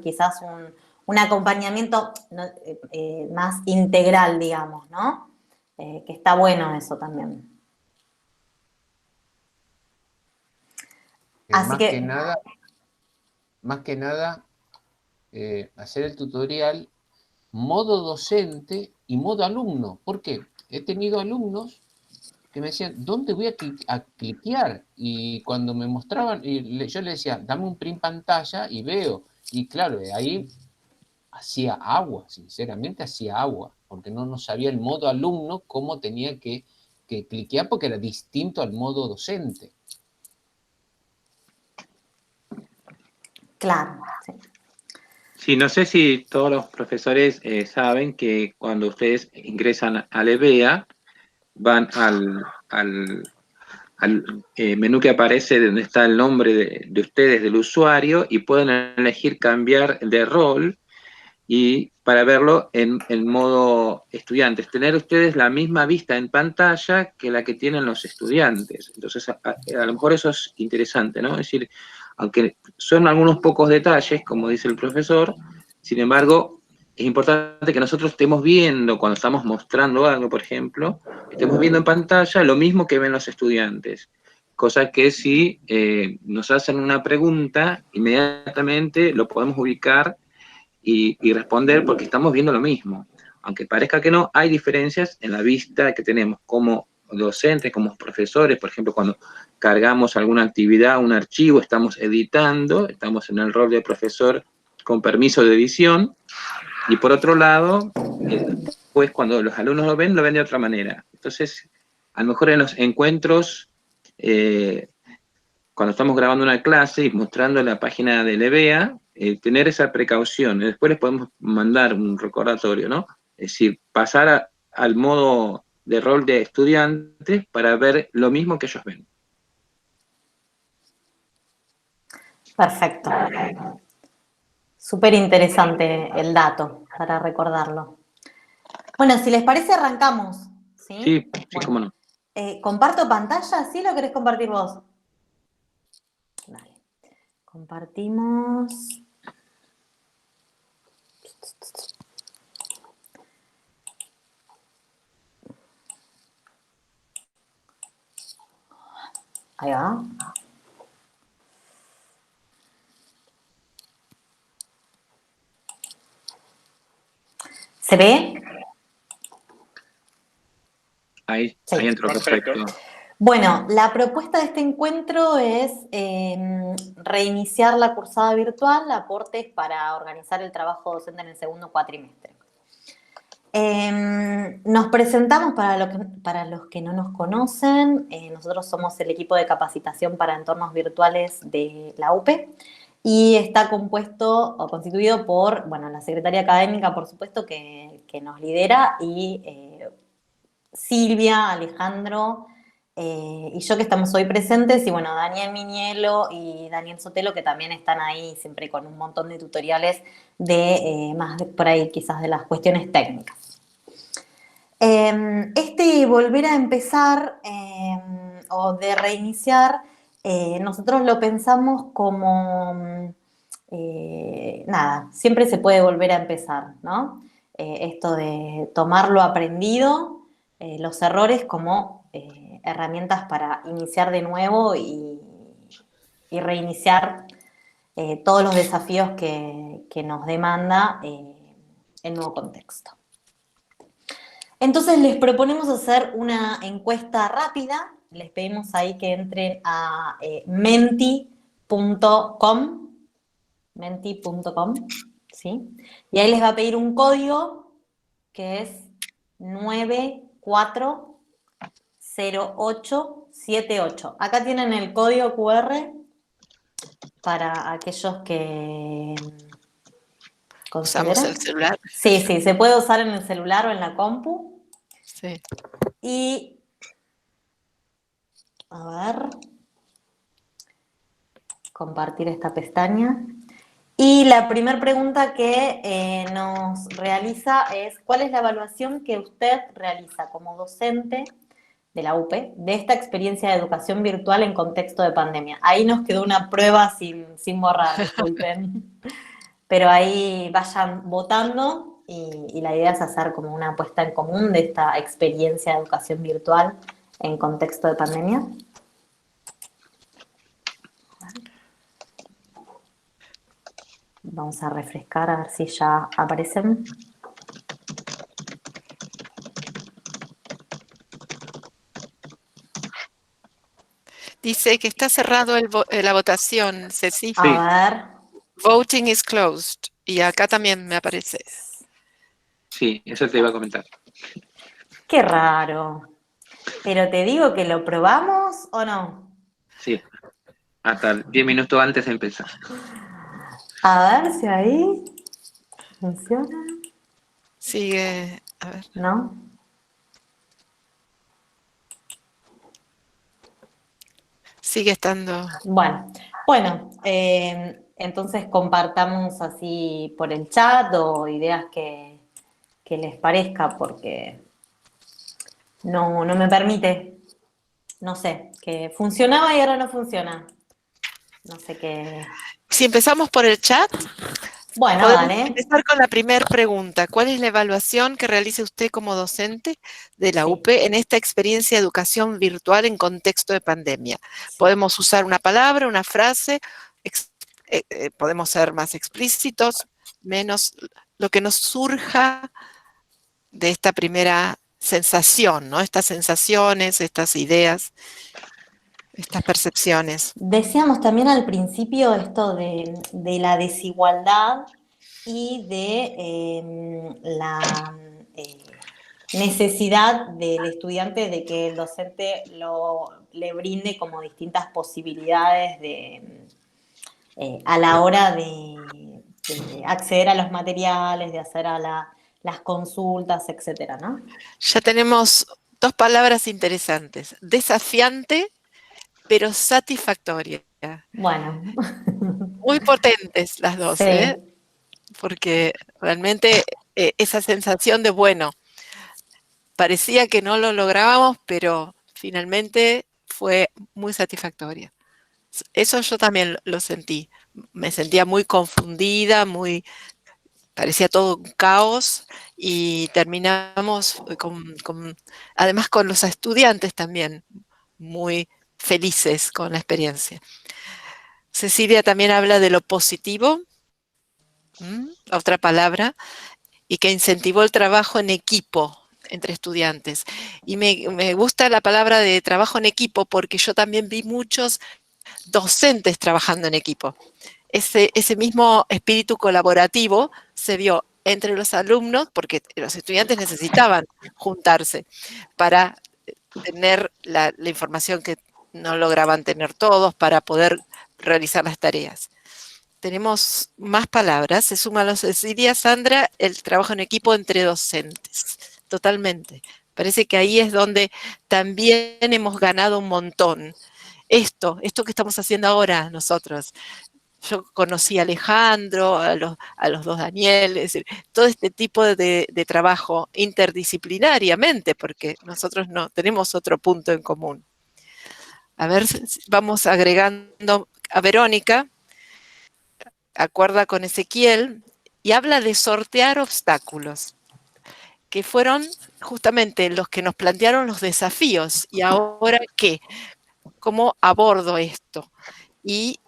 quizás un acompañamiento más integral, digamos, ¿no? Que está bueno eso también. Así Más que... que nada, hacer el tutorial modo docente y modo alumno. ¿Por qué? He tenido alumnos que me decían, ¿dónde voy a cliquear? Y cuando me mostraban, yo le decía, dame un print pantalla y veo. Y claro, ahí hacía agua, sinceramente hacía agua, porque no sabía el modo alumno cómo tenía que cliquear, porque era distinto al modo docente. Claro, sí. Sí, no sé si todos los profesores saben que cuando ustedes ingresan al EBEA, van al menú que aparece donde está el nombre de ustedes, del usuario, y pueden elegir cambiar de rol y para verlo en modo estudiantes, tener ustedes la misma vista en pantalla que la que tienen los estudiantes. Entonces, a lo mejor eso es interesante, ¿no? Es decir, aunque son algunos pocos detalles, como dice el profesor, sin embargo, es importante que nosotros estemos viendo, cuando estamos mostrando algo, por ejemplo, estemos viendo en pantalla lo mismo que ven los estudiantes. Cosa que si nos hacen una pregunta, inmediatamente lo podemos ubicar y responder porque estamos viendo lo mismo. Aunque parezca que no, hay diferencias en la vista que tenemos como docentes, como profesores, por ejemplo, cuando cargamos alguna actividad, un archivo, estamos editando, estamos en el rol de profesor con permiso de edición, y por otro lado, pues cuando los alumnos lo ven de otra manera. Entonces, a lo mejor en los encuentros, cuando estamos grabando una clase y mostrando la página del EBEA, tener esa precaución. Después les podemos mandar un recordatorio, ¿no? Es decir, pasar al modo de rol de estudiantes para ver lo mismo que ellos ven. Perfecto. Súper interesante el dato para recordarlo. Bueno, si les parece, arrancamos. Sí, sí, bueno, cómo no. ¿Comparto pantalla? ¿Sí lo querés compartir vos? Dale. Compartimos. Ahí va. ¿Se ve? Ahí Sí, entró, perfecto. Bueno, la propuesta de este encuentro es reiniciar la cursada virtual, aportes para organizar el trabajo docente en el segundo cuatrimestre. Nos presentamos para los que no nos conocen. Nosotros somos el equipo de capacitación para entornos virtuales de la UPE y está compuesto o constituido por, bueno, la secretaria académica, por supuesto, que nos lidera, y Silvia, Alejandro y yo, que estamos hoy presentes, y bueno, Daniel Minielo y Daniel Sotelo, que también están ahí siempre con un montón de tutoriales de por ahí quizás de las cuestiones técnicas. Volver a empezar o de reiniciar, nosotros lo pensamos como, nada, siempre se puede volver a empezar, ¿no? Esto de tomar lo aprendido, los errores como herramientas para iniciar de nuevo y reiniciar todos los desafíos que nos demanda el nuevo contexto. Entonces les proponemos hacer una encuesta rápida. Les pedimos ahí que entren a menti.com, ¿sí? Y ahí les va a pedir un código que es 940878. Acá tienen el código QR para aquellos que ¿Usamos el celular? Sí, se puede usar en el celular o en la compu. Sí. Y, a ver, compartir esta pestaña. Y la primera pregunta que nos realiza es: ¿cuál es la evaluación que usted realiza como docente de la UPE de esta experiencia de educación virtual en contexto de pandemia? Ahí nos quedó una prueba sin borrar, disculpen. pero ahí vayan votando y la idea es hacer como una puesta en común de esta experiencia de educación virtual en contexto de pandemia. Vamos a refrescar a ver si ya aparecen. Dice que está cerrado la votación, Ceci. Sí. A ver. Voting is closed. Y acá también me aparece. Sí, eso te iba a comentar. Qué raro. Pero te digo que lo probamos o no. Sí, hasta 10 minutos antes de empezar. A ver si ahí funciona. Sigue, a ver. ¿No? Sigue estando. Bueno, entonces compartamos así por el chat o ideas que les parezca, porque no me permite, no sé, que funcionaba y ahora no funciona. No sé qué. Si empezamos por el chat, Bueno, podemos dale. empezar con la primera pregunta. ¿Cuál es la evaluación que realice usted como docente de la Sí. UPE en esta experiencia de educación virtual en contexto de pandemia? Podemos usar una palabra, una frase, podemos ser más explícitos, menos, lo que nos surja de esta primera sensación, ¿no? Estas sensaciones, estas ideas, estas percepciones. Decíamos también al principio esto de la desigualdad y de la necesidad del estudiante de que el docente le brinde como distintas posibilidades a la hora de acceder a los materiales, de hacer las consultas, etcétera, ¿no? Ya tenemos dos palabras interesantes: desafiante, pero satisfactoria. Bueno. Muy potentes las dos, Sí. porque realmente esa sensación de, bueno, parecía que no lo lográbamos, pero finalmente fue muy satisfactoria. Eso yo también lo sentí. Me sentía muy confundida, parecía todo un caos, y terminamos además con los estudiantes también muy felices con la experiencia. Cecilia también habla de lo positivo, otra palabra, y que incentivó el trabajo en equipo entre estudiantes. Y me gusta la palabra de trabajo en equipo porque yo también vi muchos docentes trabajando en equipo. Ese mismo espíritu colaborativo se vio entre los alumnos, porque los estudiantes necesitaban juntarse para tener la información que no lograban tener todos, para poder realizar las tareas. Tenemos más palabras, se suma a los Cecilia, Sandra, el trabajo en equipo entre docentes, totalmente. Parece que ahí es donde también hemos ganado un montón. Esto que estamos haciendo ahora nosotros. Yo conocí a Alejandro, a los dos Daniel, es decir, todo este tipo de trabajo interdisciplinariamente, porque nosotros no tenemos otro punto en común. A ver, vamos agregando a Verónica, acuerda con Ezequiel, y habla de sortear obstáculos, que fueron justamente los que nos plantearon los desafíos. ¿Y ahora qué? ¿Cómo abordo esto? Y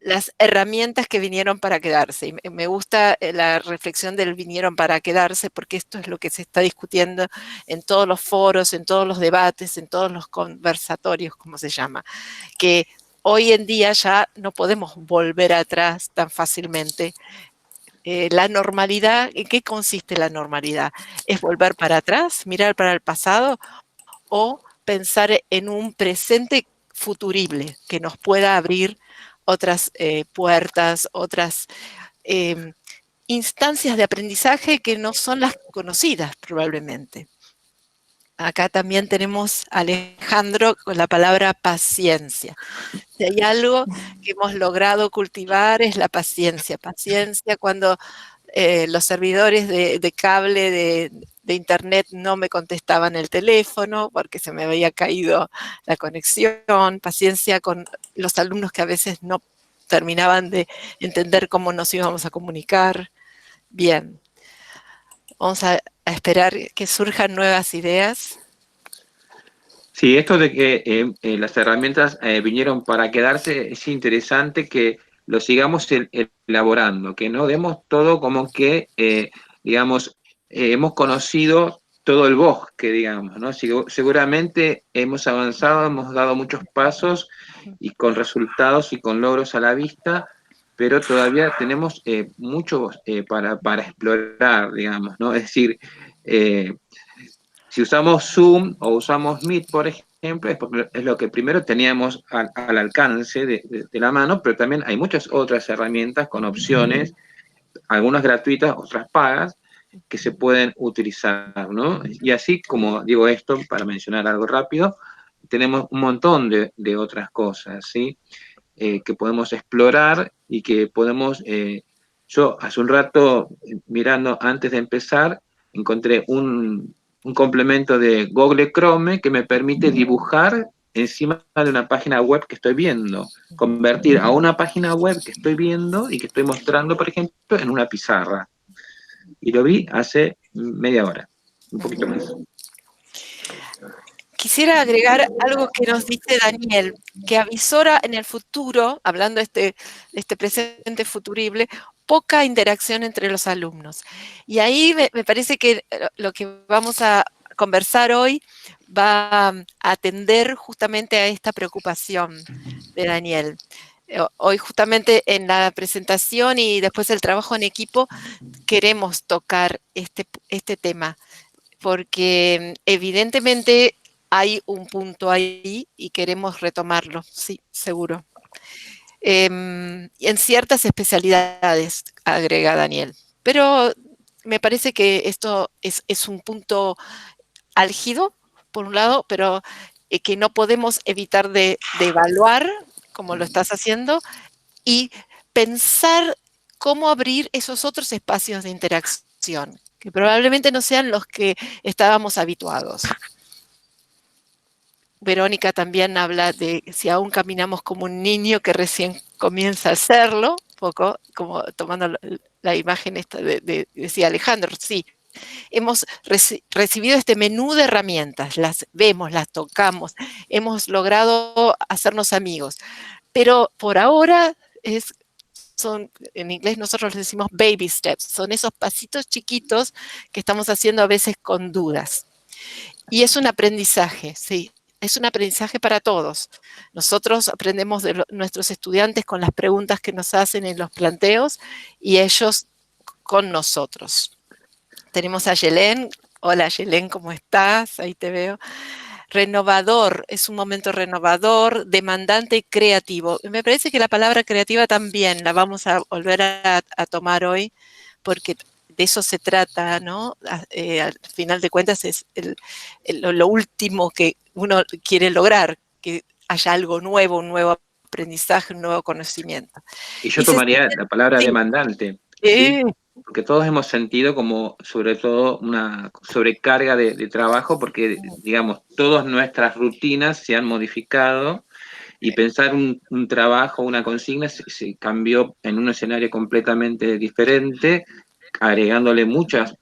las herramientas que vinieron para quedarse. Y me gusta la reflexión del vinieron para quedarse, porque esto es lo que se está discutiendo en todos los foros, en todos los debates, en todos los conversatorios, como se llama, que hoy en día ya no podemos volver atrás tan fácilmente. La normalidad, ¿en qué consiste la normalidad? ¿Es volver para atrás, mirar para el pasado, o pensar en un presente futurible que nos pueda abrir otras puertas, otras instancias de aprendizaje que no son las conocidas probablemente? Acá también tenemos a Alejandro con la palabra paciencia. Si hay algo que hemos logrado cultivar es la paciencia. Paciencia cuando los servidores de cable de internet no me contestaban el teléfono porque se me había caído la conexión. Paciencia con los alumnos que a veces no terminaban de entender cómo nos íbamos a comunicar. Bien, vamos a esperar que surjan nuevas ideas. Sí, esto de que las herramientas vinieron para quedarse, es interesante que lo sigamos elaborando, que no demos todo como que, digamos, hemos conocido todo el bosque, digamos, ¿no? Seguramente hemos avanzado, hemos dado muchos pasos y con resultados y con logros a la vista, pero todavía tenemos mucho para explorar, digamos, ¿no? Es decir, si usamos Zoom o usamos Meet, por ejemplo, es porque es lo que primero teníamos al alcance de la mano, pero también hay muchas otras herramientas con opciones, algunas gratuitas, otras pagas, que se pueden utilizar, ¿no? Y así como digo esto, para mencionar algo rápido, tenemos un montón de otras cosas, ¿sí? Que podemos explorar y que podemos... yo hace un rato, mirando antes de empezar, encontré un complemento de Google Chrome que me permite dibujar encima de una página web que estoy viendo, convertir a una página web que estoy viendo y que estoy mostrando, por ejemplo, en una pizarra. Y lo vi hace media hora, un poquito más. Quisiera agregar algo que nos dice Daniel, que avisora en el futuro, hablando de este presente futurible, poca interacción entre los alumnos. Y ahí me parece que lo que vamos a conversar hoy va a atender justamente a esta preocupación de Daniel. Hoy justamente en la presentación y después el trabajo en equipo queremos tocar este tema, porque evidentemente hay un punto ahí y queremos retomarlo, sí, seguro. En ciertas especialidades, agrega Daniel, pero me parece que esto es un punto álgido, por un lado, pero que no podemos evitar de evaluar, como lo estás haciendo, y pensar cómo abrir esos otros espacios de interacción, que probablemente no sean los que estábamos habituados. Verónica también habla de si aún caminamos como un niño que recién comienza a hacerlo, poco como tomando la imagen esta decía Alejandro, sí, hemos recibido este menú de herramientas, las vemos, las tocamos, hemos logrado hacernos amigos, pero por ahora son, en inglés nosotros le decimos baby steps, son esos pasitos chiquitos que estamos haciendo a veces con dudas. Y es un aprendizaje, sí, es un aprendizaje para todos. Nosotros aprendemos de nuestros estudiantes con las preguntas que nos hacen en los planteos y ellos con nosotros. Tenemos a Yelén. Hola Yelén, ¿cómo estás? Ahí te veo. Renovador, es un momento renovador, demandante y creativo. Me parece que la palabra creativa también la vamos a volver a tomar hoy, porque de eso se trata, ¿no? Al final de cuentas es lo último que uno quiere lograr, que haya algo nuevo, un nuevo aprendizaje, un nuevo conocimiento. Y yo tomaría la palabra sí. demandante, ¿sí? Porque todos hemos sentido como, sobre todo, una sobrecarga de trabajo, porque, digamos, todas nuestras rutinas se han modificado y pensar un trabajo, una consigna, se cambió en un escenario completamente diferente, agregándole muchas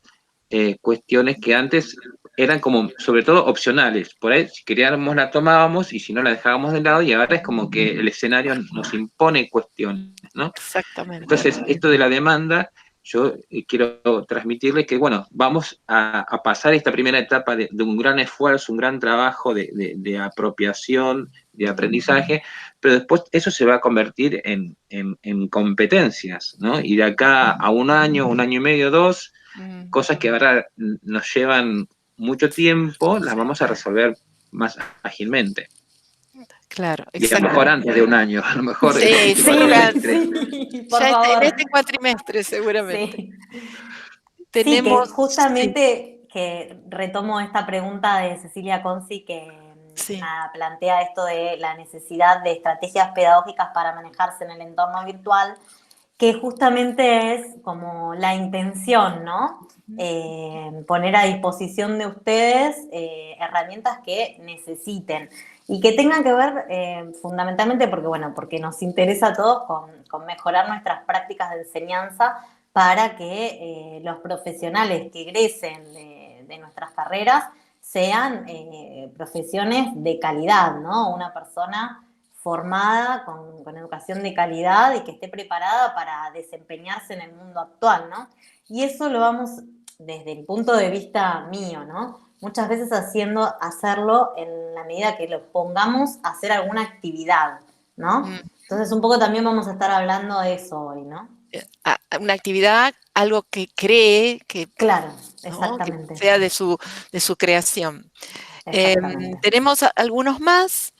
cuestiones que antes eran como, sobre todo, opcionales. Por ahí, si queríamos, la tomábamos y si no, la dejábamos de lado, y ahora es como que el escenario nos impone cuestiones, ¿no? Exactamente. Entonces, esto de la demanda, yo quiero transmitirles que, bueno, vamos a pasar esta primera etapa de un gran esfuerzo, un gran trabajo de apropiación, de aprendizaje, pero después eso se va a convertir en competencias, ¿no? Y de acá a un año y medio, 2, cosas que ahora nos llevan mucho tiempo, las vamos a resolver más ágilmente. Claro, y a lo mejor antes de un año, a lo mejor sí, en este cuatrimestre. Sí, por ya favor. en este cuatrimestre seguramente. Sí. Tenemos, sí, que justamente que retomo esta pregunta de Cecilia Conci que sí. plantea esto de la necesidad de estrategias pedagógicas para manejarse en el entorno virtual. que justamente es como la intención, ¿no? Poner a disposición de ustedes herramientas que necesiten y que tengan que ver fundamentalmente porque, bueno, porque nos interesa a todos con mejorar nuestras prácticas de enseñanza para que los profesionales que egresen de nuestras carreras sean profesiones de calidad, ¿no? Una persona formada con educación de calidad y que esté preparada para desempeñarse en el mundo actual, ¿no? Y eso lo vamos desde el punto de vista mío, ¿no? Muchas veces hacerlo en la medida que lo pongamos a hacer alguna actividad, ¿no? Entonces un poco también vamos a estar hablando de eso hoy, ¿no? Una actividad, algo que cree, que, claro, ¿no? exactamente. Que sea de su creación. Tenemos algunos más.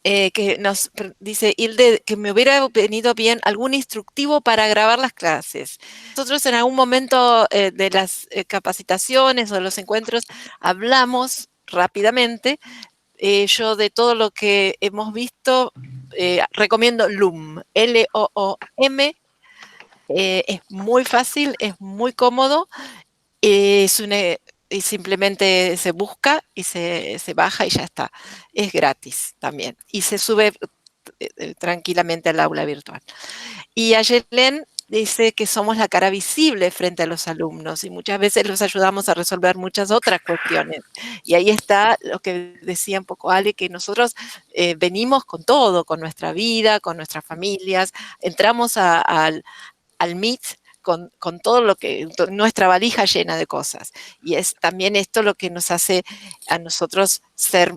Que nos dice Hilde que me hubiera venido bien algún instructivo para grabar las clases. Nosotros en algún momento de las capacitaciones o de los encuentros hablamos rápidamente. Yo de todo lo que hemos visto recomiendo Loom, L-O-O-M. Es muy fácil, es muy cómodo. Y simplemente se busca y se baja y ya está. Es gratis también. Y se sube tranquilamente al aula virtual. Y Ayelen dice que somos la cara visible frente a los alumnos y muchas veces los ayudamos a resolver muchas otras cuestiones. Y ahí está lo que decía un poco Ale, que nosotros venimos con todo, con nuestra vida, con nuestras familias, entramos al Meet con todo lo que, nuestra valija llena de cosas. Y es también esto lo que nos hace a nosotros ser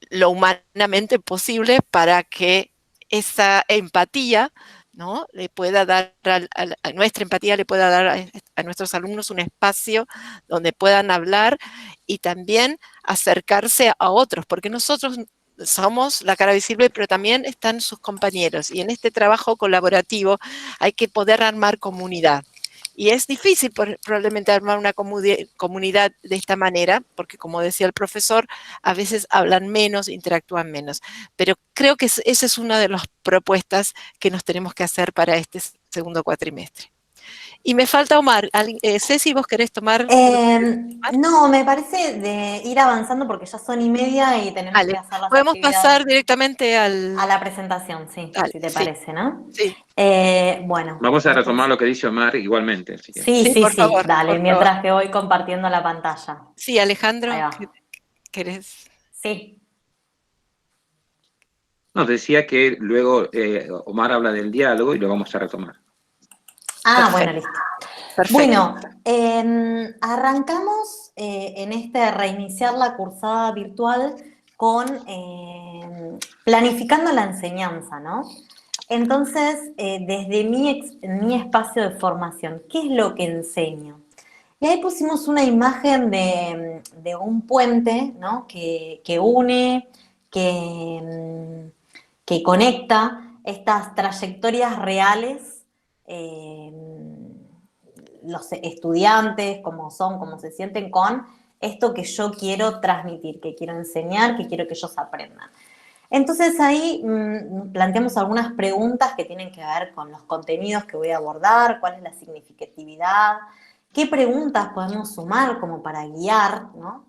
lo humanamente posible para que esa empatía, ¿no? Le pueda dar a nuestra empatía le pueda dar a nuestros alumnos un espacio donde puedan hablar y también acercarse a otros, porque nosotros somos la cara visible, pero también están sus compañeros. Y en este trabajo colaborativo hay que poder armar comunidad. Y es difícil probablemente armar una comunidad de esta manera, porque como decía el profesor, a veces hablan menos, interactúan menos. Pero creo que esa es una de las propuestas que nos tenemos que hacer para este segundo cuatrimestre. Y me falta Omar. Ceci, ¿vos querés tomar? No, me parece de ir avanzando porque ya son 1:30 y tenemos que hacer las Podemos actividades. pasar directamente a la presentación, sí, si te parece, ¿no? Sí. Bueno. Vamos a retomar lo que dice Omar igualmente. Sí, por favor, dale, por mientras favor. que voy compartiendo la pantalla. Sí, Alejandro, ¿querés? Sí. Nos decía que luego Omar habla del diálogo y lo vamos a retomar. Perfecto. Bueno, listo. Perfecto. Bueno, arrancamos en reiniciar la cursada virtual con planificando la enseñanza, ¿no? Entonces, desde mi espacio de formación, ¿qué es lo que enseño? Y ahí pusimos una imagen de un puente, ¿no? que une, que conecta estas trayectorias reales, los estudiantes, cómo son, cómo se sienten con esto que yo quiero transmitir, que quiero enseñar, que quiero que ellos aprendan. Entonces ahí planteamos algunas preguntas que tienen que ver con los contenidos que voy a abordar, cuál es la significatividad, qué preguntas podemos sumar como para guiar, ¿no?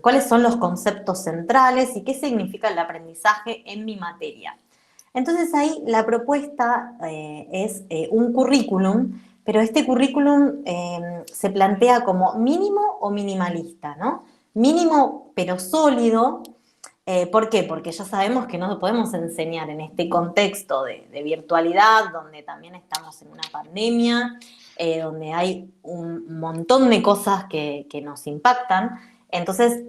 Cuáles son los conceptos centrales y qué significa el aprendizaje en mi materia. Entonces ahí la propuesta es un currículum, pero este currículum se plantea como mínimo o minimalista, ¿no? Mínimo pero sólido. ¿Por qué? Porque ya sabemos que no podemos enseñar en este contexto de virtualidad, donde también estamos en una pandemia, donde hay un montón de cosas que nos impactan. Entonces,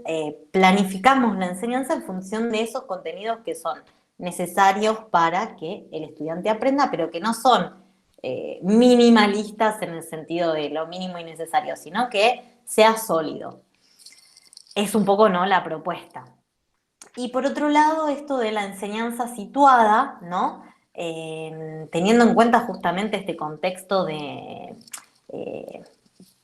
planificamos la enseñanza en función de esos contenidos que son necesarios para que el estudiante aprenda, pero que no son minimalistas en el sentido de lo mínimo y necesario, sino que sea sólido. Es un poco, ¿no?, la propuesta. Y por otro lado, esto de la enseñanza situada, ¿no? Teniendo en cuenta justamente este contexto de,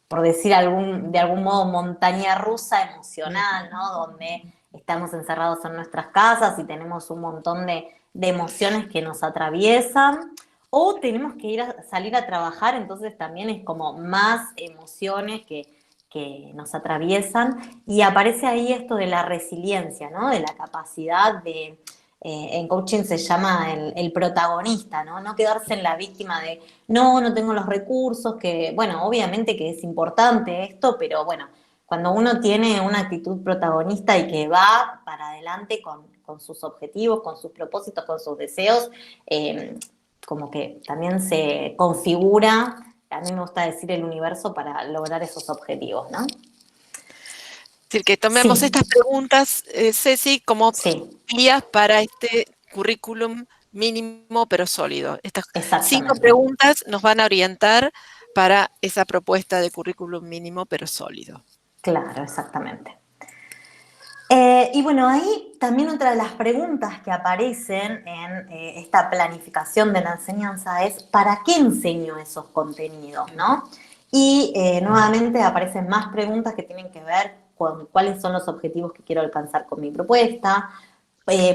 por decir de algún modo, montaña rusa emocional, ¿no? Donde estamos encerrados en nuestras casas y tenemos un montón de emociones que nos atraviesan. o tenemos que salir a trabajar, entonces también es como más emociones que nos atraviesan, y aparece ahí esto de la resiliencia, ¿no? De la capacidad de, en coaching se llama el protagonista, ¿no? No quedarse en la víctima de, no tengo los recursos, que, bueno, obviamente que es importante esto, pero bueno, cuando uno tiene una actitud protagonista y que va para adelante con sus objetivos, con sus propósitos, con sus deseos, como que también se configura, a mí me gusta decir, el universo para lograr esos objetivos, ¿no? Es decir, que tomemos Sí, estas preguntas, Ceci, como sí, guías para este currículum mínimo pero sólido. Estas 5 exactamente. preguntas nos van a orientar para esa propuesta de currículum mínimo pero sólido. Claro, exactamente. Y bueno, ahí también otra de las preguntas que aparecen en esta planificación de la enseñanza es ¿para qué enseño esos contenidos, no? Y nuevamente aparecen más preguntas que tienen que ver con cuáles son los objetivos que quiero alcanzar con mi propuesta,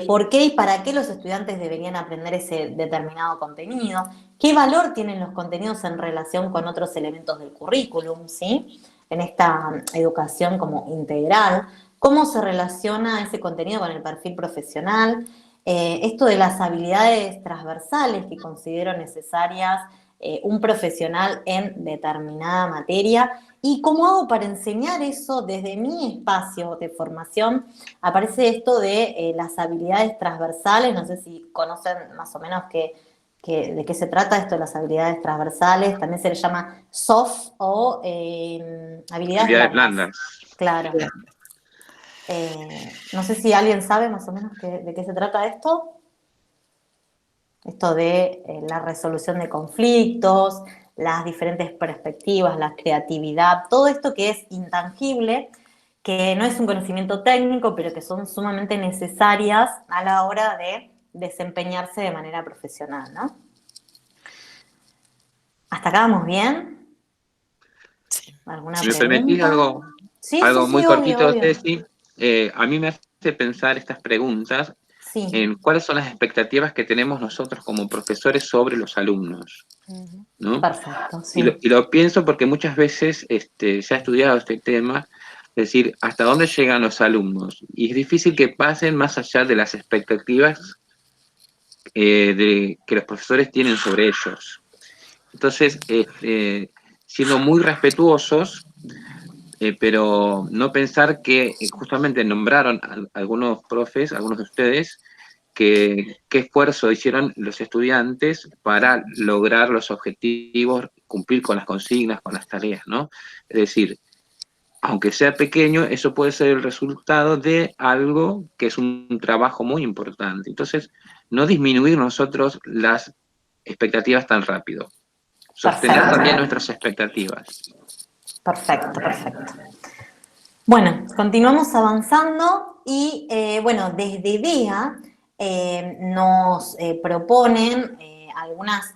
por qué y para qué los estudiantes deberían aprender ese determinado contenido, qué valor tienen los contenidos en relación con otros elementos del currículum, ¿sí? En esta educación como integral, cómo se relaciona ese contenido con el perfil profesional, esto de las habilidades transversales que considero necesarias un profesional en determinada materia, y cómo hago para enseñar eso desde mi espacio de formación. Aparece esto de las habilidades transversales, no sé si conocen más o menos de qué se trata esto de las habilidades transversales, también se le llama soft o habilidades Habilidades blandas. blandas. Claro. No sé si alguien sabe más o menos de qué se trata esto. Esto de la resolución de conflictos, las diferentes perspectivas, la creatividad, todo esto que es intangible, que no es un conocimiento técnico, pero que son sumamente necesarias a la hora de desempeñarse de manera profesional, ¿no? ¿Hasta acá vamos bien? Sí. ¿Alguna Si me permitís pregunta? Sí, sí, muy sí, obvio, cortito, obvio. Ceci, a mí me hace pensar estas preguntas Sí, en cuáles son las expectativas que tenemos nosotros como profesores sobre los alumnos, ¿no? perfecto, Y sí. lo pienso porque muchas veces se ha estudiado este tema, es decir, hasta dónde llegan los alumnos. Y es difícil que pasen más allá de las expectativas que los profesores tienen sobre ellos. Entonces, siendo muy respetuosos, pero no pensar que justamente nombraron a algunos profes, algunos de ustedes, qué esfuerzo hicieron los estudiantes para lograr los objetivos, cumplir con las consignas, con las tareas, ¿no? Es decir, aunque sea pequeño, eso puede ser el resultado de algo que es un trabajo muy importante. Entonces, no disminuir nosotros las expectativas tan rápido. Sostener Perfecto, también nuestras expectativas. perfecto, perfecto. Bueno, continuamos avanzando y bueno, desde DEA nos proponen algunas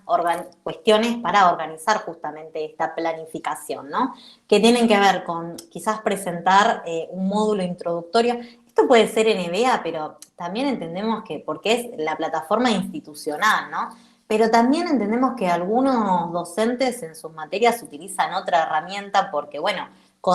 cuestiones para organizar justamente esta planificación, ¿no? Que tienen que ver con quizás presentar un módulo introductorio. Esto puede ser en EBEA, pero también entendemos que, porque es la plataforma institucional, ¿no? Pero también entendemos que algunos docentes en sus materias utilizan otra herramienta porque, bueno,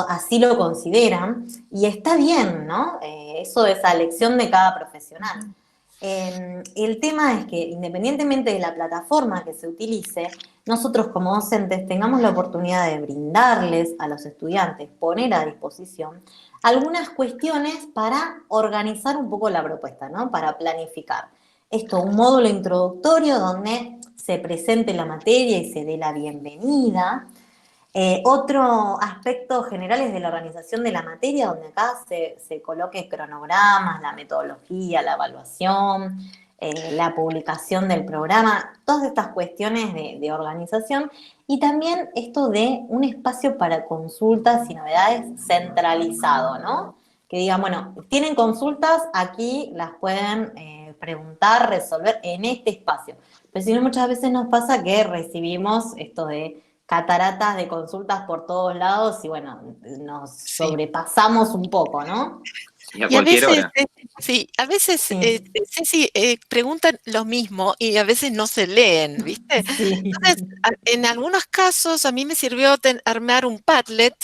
así lo consideran, y está bien, ¿no? Eso es a elección de cada profesional. El tema es que independientemente de la plataforma que se utilice, nosotros como docentes tengamos la oportunidad de brindarles a los estudiantes, poner a disposición algunas cuestiones para organizar un poco la propuesta, ¿no? Para planificar. Esto, un módulo introductorio donde se presente la materia y se dé la bienvenida. Otro aspecto general es de la organización de la materia, donde acá se coloque cronogramas, la metodología, la evaluación, la publicación del programa, todas estas cuestiones de organización, y también esto de un espacio para consultas y novedades centralizado, ¿no? Que digan, bueno, tienen consultas, aquí las pueden preguntar, resolver en este espacio. Pero si no, muchas veces nos pasa que recibimos esto de cataratas de consultas por todos lados y bueno, nos Sí. sobrepasamos un poco, ¿no? Y a Y a cualquier veces, hora. sí, a veces, Sí. Ceci, preguntan lo mismo y a veces no se leen, ¿viste? Sí. Entonces, en algunos casos a mí me sirvió armar un Padlet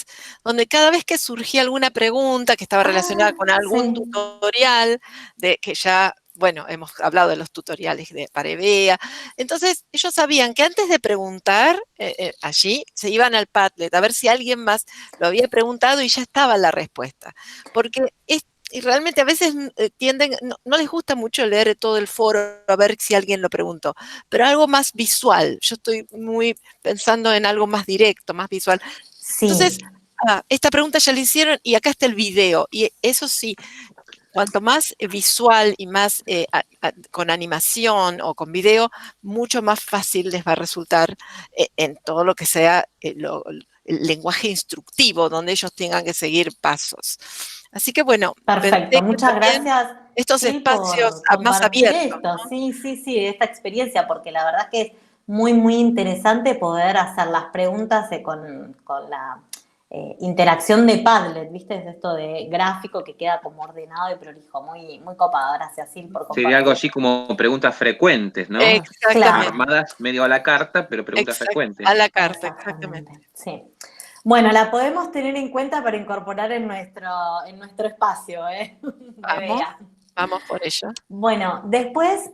donde cada vez que surgía alguna pregunta que estaba relacionada con algún Sí. tutorial, de que ya, bueno, hemos hablado de los tutoriales de Parevea, entonces ellos sabían que antes de preguntar allí, se iban al Padlet a ver si alguien más lo había preguntado y ya estaba la respuesta. Porque y realmente a veces tienden, no les gusta mucho leer todo el foro a ver si alguien lo preguntó, pero algo más visual. Yo estoy muy pensando en algo más directo, más visual. Entonces, Sí. esta pregunta ya la hicieron y acá está el video. Y eso sí, cuanto más visual y más con animación o con video, mucho más fácil les va a resultar en todo lo que sea el lenguaje instructivo, donde ellos tengan que seguir pasos. Así que bueno, pensé Perfecto. que Muchas también gracias, estos Sil, espacios por más compartir abiertos, esto. ¿no? Sí, sí, sí, esta experiencia, porque la verdad que es muy, muy interesante poder hacer las preguntas con la interacción de Padlet, ¿viste? Es esto de gráfico que queda como ordenado y prolijo. Muy, muy copado. Gracias, Sil, por Sería algo compartir. así como preguntas frecuentes, ¿no? Exactamente, Claro. Armadas medio a la carta, pero preguntas a frecuentes. la carta, exactamente. Exactamente, sí. Bueno, la podemos tener en cuenta para incorporar en nuestro espacio, ¿eh? De Vamos, Bea. vamos por ello. Bueno, después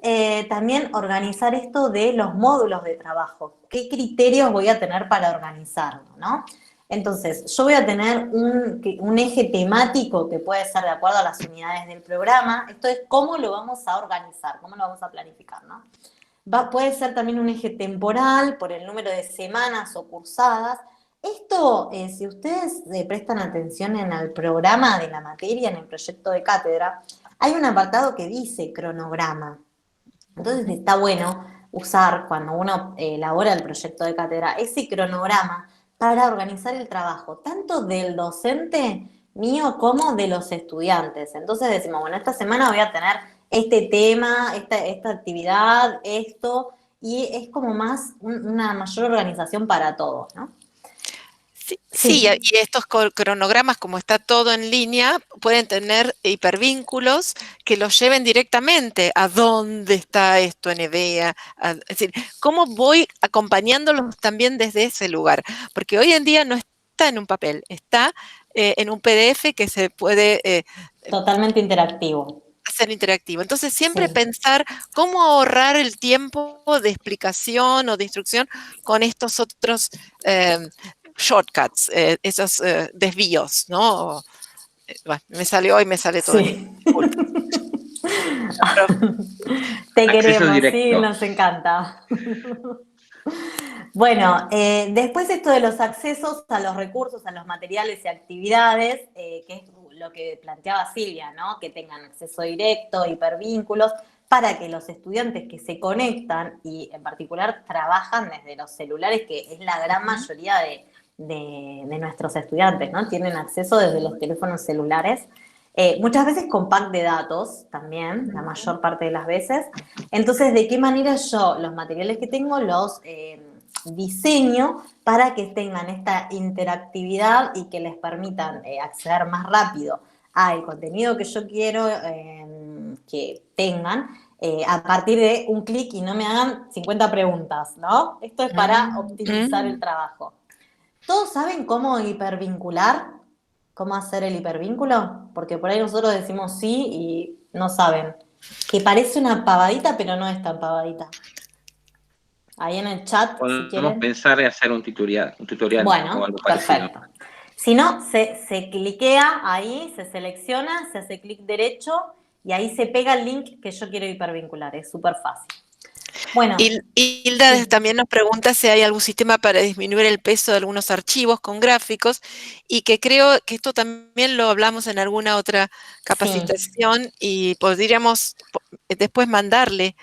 también organizar esto de los módulos de trabajo. ¿Qué criterios voy a tener para organizarlo, no? Entonces, yo voy a tener un eje temático que puede ser de acuerdo a las unidades del programa. Esto es cómo lo vamos a organizar, cómo lo vamos a planificar, ¿no? Puede ser también un eje temporal por el número de semanas o cursadas. Esto, si ustedes prestan atención en el programa de la materia, en el proyecto de cátedra, hay un apartado que dice cronograma. Entonces está bueno usar, cuando uno elabora el proyecto de cátedra, ese cronograma para organizar el trabajo, tanto del docente mío como de los estudiantes. Entonces decimos, bueno, esta semana voy a tener este tema, esta actividad, esto, y es como más una mayor organización para todos, ¿no? Sí, sí, Sí, y estos cronogramas, como está todo en línea, pueden tener hipervínculos que los lleven directamente a dónde está esto en EVEA. Es decir, cómo voy acompañándolos también desde ese lugar. Porque hoy en día no está en un papel, está en un PDF que se puede totalmente interactivo. hacer interactivo. Entonces, siempre Sí. pensar cómo ahorrar el tiempo de explicación o de instrucción con estos otros shortcuts, esos desvíos, ¿no? Bueno, me salió y me sale todo en inglés. Sí. Disculpe. Pero, Te Acceso queremos, sí, directo. nos encanta. Bueno, después esto de los accesos a los recursos, a los materiales y actividades, que es lo que planteaba Silvia, ¿no? Que tengan acceso directo, hipervínculos, para que los estudiantes que se conectan y en particular trabajan desde los celulares, que es la gran mayoría de nuestros estudiantes, ¿no? Tienen acceso desde los teléfonos celulares. Muchas veces con pack de datos también, la mayor parte de las veces. Entonces, ¿de qué manera yo los materiales que tengo los diseño para que tengan esta interactividad y que les permitan acceder más rápido al contenido que yo quiero que tengan a partir de un clic y no me hagan 50 preguntas, ¿no? Esto es para optimizar el trabajo. ¿Todos saben cómo hipervincular? ¿Cómo hacer el hipervínculo? Porque por ahí nosotros decimos sí y no saben. Que parece una pavadita, pero no es tan pavadita. Ahí en el chat, si Podemos quieren. pensar en hacer un tutorial o Bueno, algo parecido. perfecto. Si no, se cliquea ahí, se selecciona, se hace clic derecho y ahí se pega el link que yo quiero hipervincular. Es súper fácil. Bueno, Hilda sí, también nos pregunta si hay algún sistema para disminuir el peso de algunos archivos con gráficos y que creo que esto también lo hablamos en alguna otra sí, capacitación y podríamos después mandarle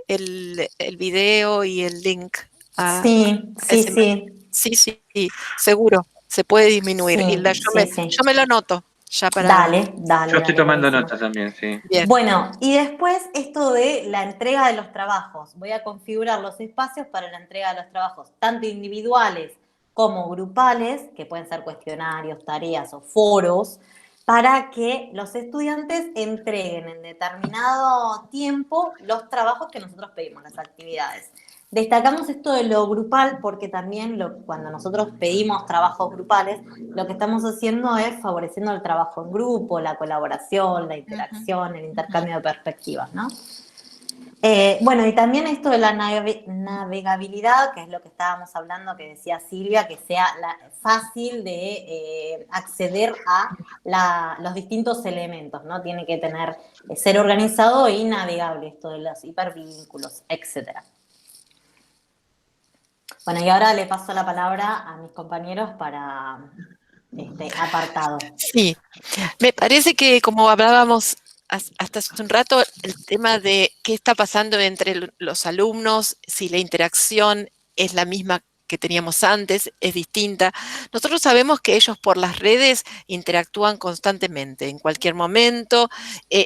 el video y el link a sí, sí, ese. sí, Sí, sí, seguro, se puede disminuir. sí, Hilda, sí, sí. yo me lo anoto ya para... Dale, Yo dale, estoy dale, tomando buenísimo. nota también, sí. Bien. Bueno, y después esto de la entrega de los trabajos. Voy a configurar los espacios para la entrega de los trabajos, tanto individuales como grupales, que pueden ser cuestionarios, tareas o foros, para que los estudiantes entreguen en determinado tiempo los trabajos que nosotros pedimos, las actividades. Destacamos esto de lo grupal porque también cuando nosotros pedimos trabajos grupales, lo que estamos haciendo es favoreciendo el trabajo en grupo, la colaboración, la interacción, el intercambio de perspectivas, ¿no? Bueno, y también esto de la navegabilidad, que es lo que estábamos hablando, que decía Silvia, que sea fácil de acceder a los distintos elementos, ¿no? Tiene que ser organizado y navegable, esto de los hipervínculos, etcétera. Bueno, y ahora le paso la palabra a mis compañeros para este apartado. Sí, me parece que como hablábamos hasta hace un rato, el tema de qué está pasando entre los alumnos, si la interacción es la misma que teníamos antes, es distinta. Nosotros sabemos que ellos por las redes interactúan constantemente, en cualquier momento,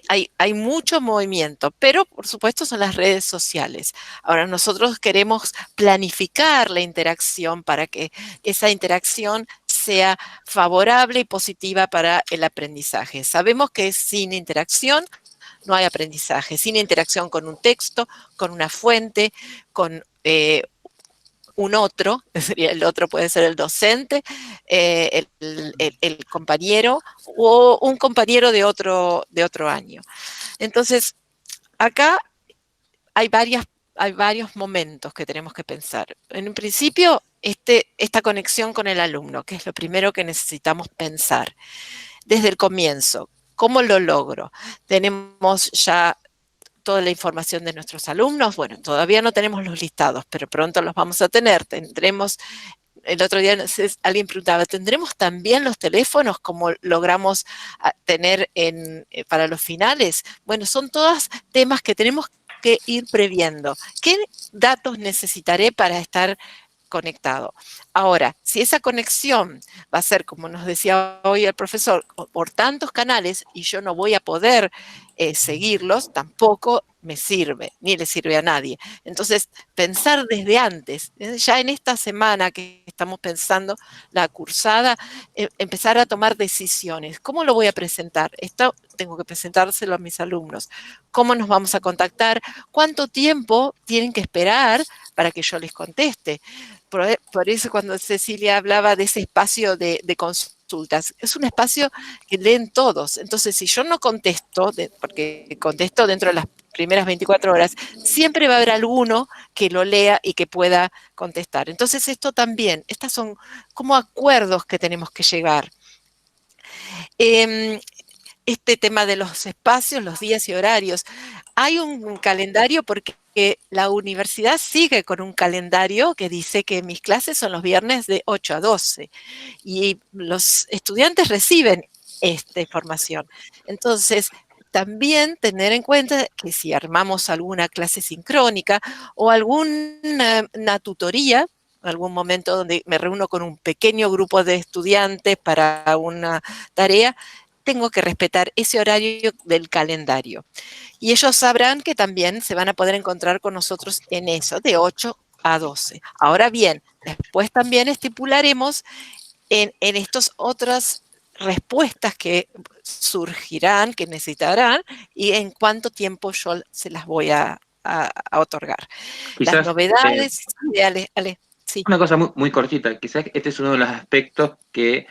hay mucho movimiento, pero por supuesto son las redes sociales. Ahora nosotros queremos planificar la interacción para que esa interacción sea favorable y positiva para el aprendizaje. Sabemos que sin interacción no hay aprendizaje, sin interacción con un texto, con una fuente, con un otro, el otro puede ser el docente, el compañero o un compañero de otro año. Entonces, acá hay varios momentos que tenemos que pensar. En un principio, esta conexión con el alumno, que es lo primero que necesitamos pensar desde el comienzo. ¿Cómo lo logro? Tenemos ya toda la información de nuestros alumnos. Bueno, todavía no tenemos los listados, pero pronto los vamos a tener. Tendremos, el otro día alguien preguntaba, ¿tendremos también los teléfonos como logramos tener para los finales? Bueno, son todos temas que tenemos que ir previendo. ¿Qué datos necesitaré para estar conectado? Ahora, si esa conexión va a ser, como nos decía hoy el profesor, por tantos canales y yo no voy a poder seguirlos, tampoco me sirve, ni le sirve a nadie. Entonces, pensar desde antes, ya en esta semana que estamos pensando la cursada, empezar a tomar decisiones. ¿Cómo lo voy a presentar? Esto tengo que presentárselo a mis alumnos. ¿Cómo nos vamos a contactar? ¿Cuánto tiempo tienen que esperar para que yo les conteste? Por eso cuando Cecilia hablaba de ese espacio de consultas, es un espacio que leen todos. Entonces, si yo no contesto, porque contesto dentro de las primeras 24 horas, siempre va a haber alguno que lo lea y que pueda contestar. Entonces, esto también, estas son como acuerdos que tenemos que llegar. Este tema de los espacios, los días y horarios. Hay un calendario porque la universidad sigue con un calendario que dice que mis clases son los viernes de 8 a 12 y los estudiantes reciben esta información. Entonces, también tener en cuenta que si armamos alguna clase sincrónica o alguna tutoría, algún momento donde me reúno con un pequeño grupo de estudiantes para una tarea, tengo que respetar ese horario del calendario. Y ellos sabrán que también se van a poder encontrar con nosotros en eso, de 8 a 12. Ahora bien, después también estipularemos en estas otras respuestas que surgirán, que necesitarán, y en cuánto tiempo yo se las voy a otorgar. Quizás, las novedades, Ale, sí. Una cosa muy, muy cortita, quizás este es uno de los aspectos que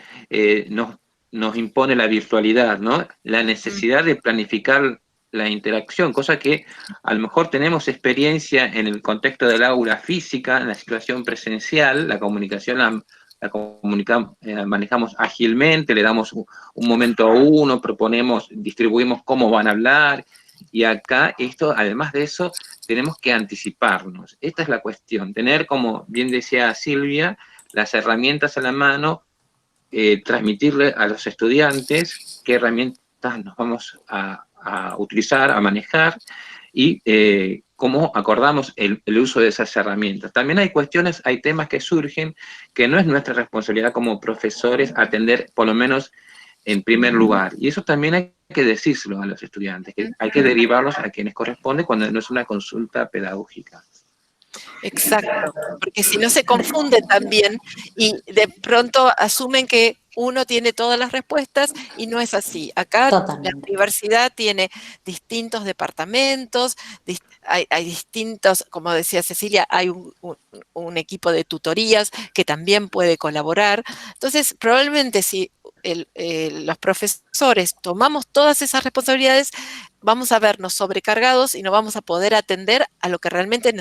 nos impone la virtualidad, ¿no? La necesidad de planificar la interacción, cosa que a lo mejor tenemos experiencia en el contexto del aula física, en la situación presencial, la comunicación manejamos ágilmente, le damos un momento a uno, distribuimos cómo van a hablar, y acá esto, además de eso, tenemos que anticiparnos. Esta es la cuestión, tener, como bien decía Silvia, las herramientas a la mano, transmitirle a los estudiantes qué herramientas nos vamos a utilizar, a manejar, y cómo acordamos el uso de esas herramientas. También hay temas que surgen que no es nuestra responsabilidad como profesores atender, por lo menos en primer lugar. Y eso también hay que decírselo a los estudiantes, que hay que derivarlos a quienes corresponde cuando no es una consulta pedagógica. Exacto, porque si no se confunden también y de pronto asumen que uno tiene todas las respuestas y no es así. Acá la Totalmente. universidad tiene distintos departamentos, hay distintos, como decía Cecilia, hay un equipo de tutorías que también puede colaborar. Entonces, probablemente si los profesores tomamos todas esas responsabilidades, vamos a vernos sobrecargados y no vamos a poder atender a lo que realmente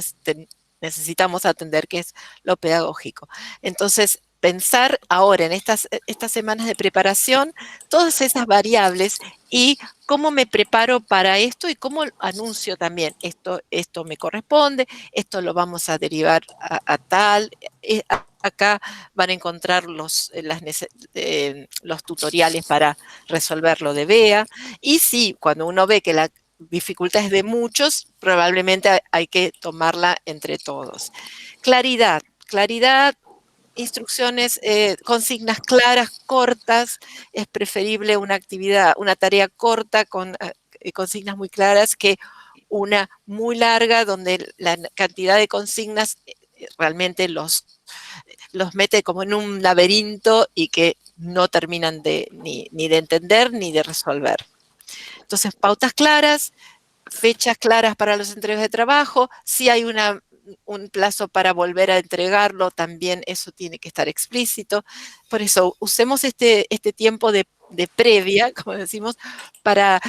necesitamos atender, que es lo pedagógico. Entonces, pensar ahora en estas semanas de preparación, todas esas variables y cómo me preparo para esto y cómo anuncio también, esto me corresponde, esto lo vamos a derivar a tal, acá van a encontrar los tutoriales para resolver lo de BEA, y sí, cuando uno ve que la dificultad es de muchos, probablemente hay que tomarla entre todos. Claridad, instrucciones, consignas claras, cortas, es preferible una tarea corta con consignas muy claras que una muy larga donde la cantidad de consignas realmente los mete como en un laberinto y que no terminan ni de entender ni de resolver. Entonces, pautas claras, fechas claras para los entregas de trabajo, si hay un plazo para volver a entregarlo, también eso tiene que estar explícito. Por eso, usemos este tiempo de previa, como decimos, para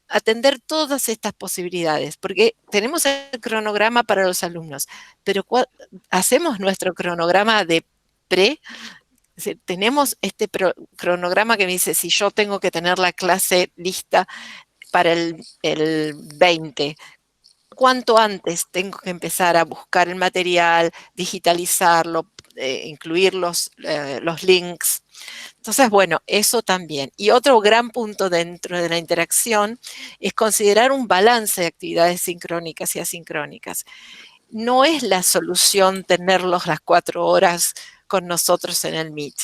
atender todas estas posibilidades, porque tenemos el cronograma para los alumnos, pero hacemos nuestro cronograma de pre. Es decir, tenemos este cronograma que me dice si yo tengo que tener la clase lista para el 20, ¿cuánto antes tengo que empezar a buscar el material, digitalizarlo, incluir los links? Entonces, bueno, eso también. Y otro gran punto dentro de la interacción es considerar un balance de actividades sincrónicas y asincrónicas. No es la solución tenerlos las 4 horas con nosotros en el Meet.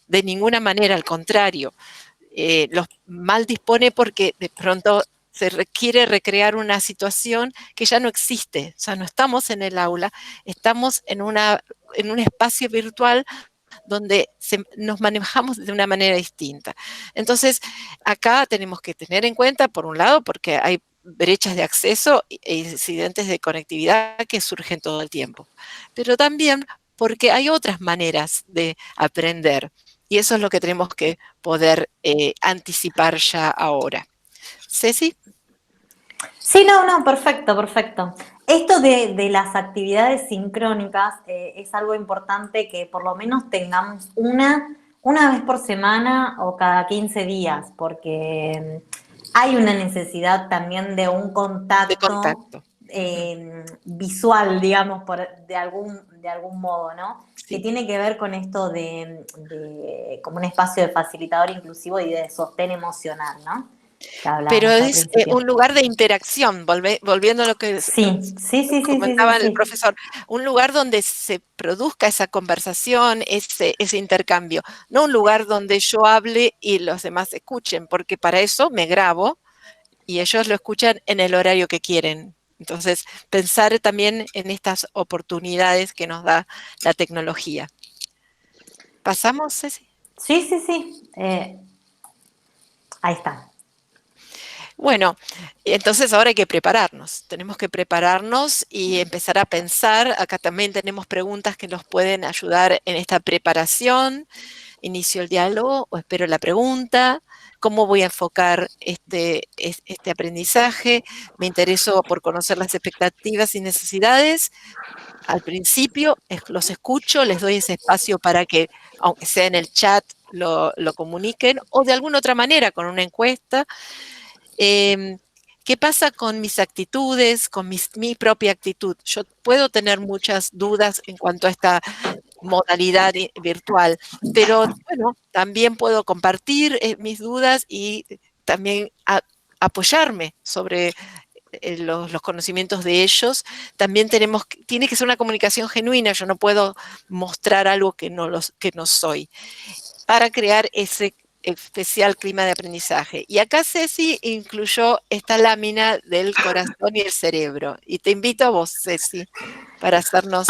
De ninguna manera, al contrario. Los mal dispone porque de pronto se requiere recrear una situación que ya no existe. O sea, no estamos en el aula, estamos en un espacio virtual donde nos manejamos de una manera distinta. Entonces, acá tenemos que tener en cuenta, por un lado, porque hay brechas de acceso e incidentes de conectividad que surgen todo el tiempo, pero también porque hay otras maneras de aprender, y eso es lo que tenemos que poder anticipar ya ahora. Ceci. Sí, no, perfecto, perfecto. Esto de las actividades sincrónicas es algo importante que por lo menos tengamos una vez por semana o cada 15 días, porque hay una necesidad también de un contacto, visual, digamos, de algún modo, ¿no? Sí. Que tiene que ver con esto de como un espacio de facilitador inclusivo y de sostén emocional, ¿no? Pero es un lugar de interacción, volviendo a lo que comentaba el profesor, un lugar donde se produzca esa conversación, ese intercambio, no un lugar donde yo hable y los demás escuchen, porque para eso me grabo y ellos lo escuchan en el horario que quieren. Entonces, pensar también en estas oportunidades que nos da la tecnología. ¿Pasamos, Ceci? Sí. Ahí está. Bueno, entonces ahora hay que prepararnos. Tenemos que prepararnos y empezar a pensar. Acá también tenemos preguntas que nos pueden ayudar en esta preparación. Inicio el diálogo o espero la pregunta. ¿Cómo voy a enfocar este aprendizaje? Me intereso por conocer las expectativas y necesidades. Al principio los escucho, les doy ese espacio para que, aunque sea en el chat, lo comuniquen o de alguna otra manera con una encuesta. ¿Qué pasa con mis actitudes, con mi propia actitud? Yo puedo tener muchas dudas en cuanto a esta modalidad virtual, pero bueno, también puedo compartir mis dudas y también apoyarme sobre los conocimientos de ellos. También tiene que ser una comunicación genuina, yo no puedo mostrar algo que no soy, para crear ese especial clima de aprendizaje. Y acá Ceci incluyó esta lámina del corazón y el cerebro. Y te invito a vos, Ceci, para hacernos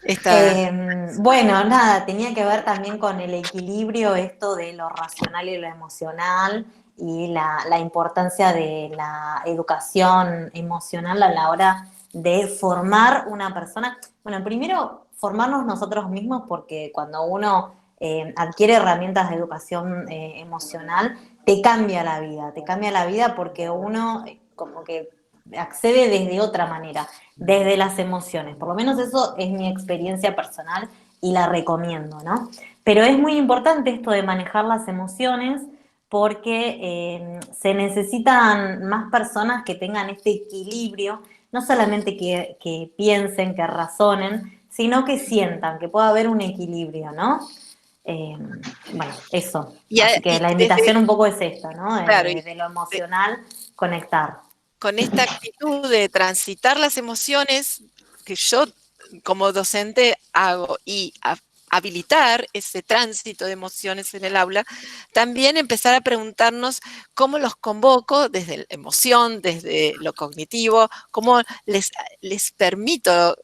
esta... Bueno, nada, tenía que ver también con el equilibrio, esto de lo racional y lo emocional, y la importancia de la educación emocional a la hora de formar una persona. Bueno, primero, formarnos nosotros mismos, porque cuando uno adquiere herramientas de educación emocional, te cambia la vida porque uno como que accede desde otra manera, desde las emociones. Por lo menos eso es mi experiencia personal y la recomiendo, ¿no? Pero es muy importante esto de manejar las emociones, porque se necesitan más personas que tengan este equilibrio, no solamente que piensen, que razonen, sino que sientan, que pueda haber un equilibrio, ¿no? Bueno, eso. Así que Y la desde, invitación un poco es esta, ¿no? claro, De lo emocional, conectar. con esta actitud de transitar las emociones que yo como docente hago y habilitar ese tránsito de emociones en el aula, también empezar a preguntarnos cómo los convoco desde la emoción, desde lo cognitivo, cómo les permito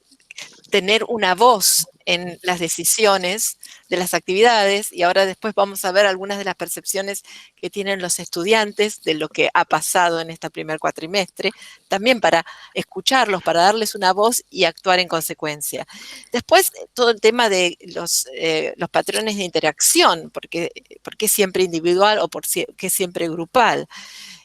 tener una voz en las decisiones de las actividades, y ahora después vamos a ver algunas de las percepciones que tienen los estudiantes de lo que ha pasado en este primer cuatrimestre, también para escucharlos, para darles una voz y actuar en consecuencia. Después, todo el tema de los patrones de interacción, ¿por qué siempre individual o por qué siempre grupal?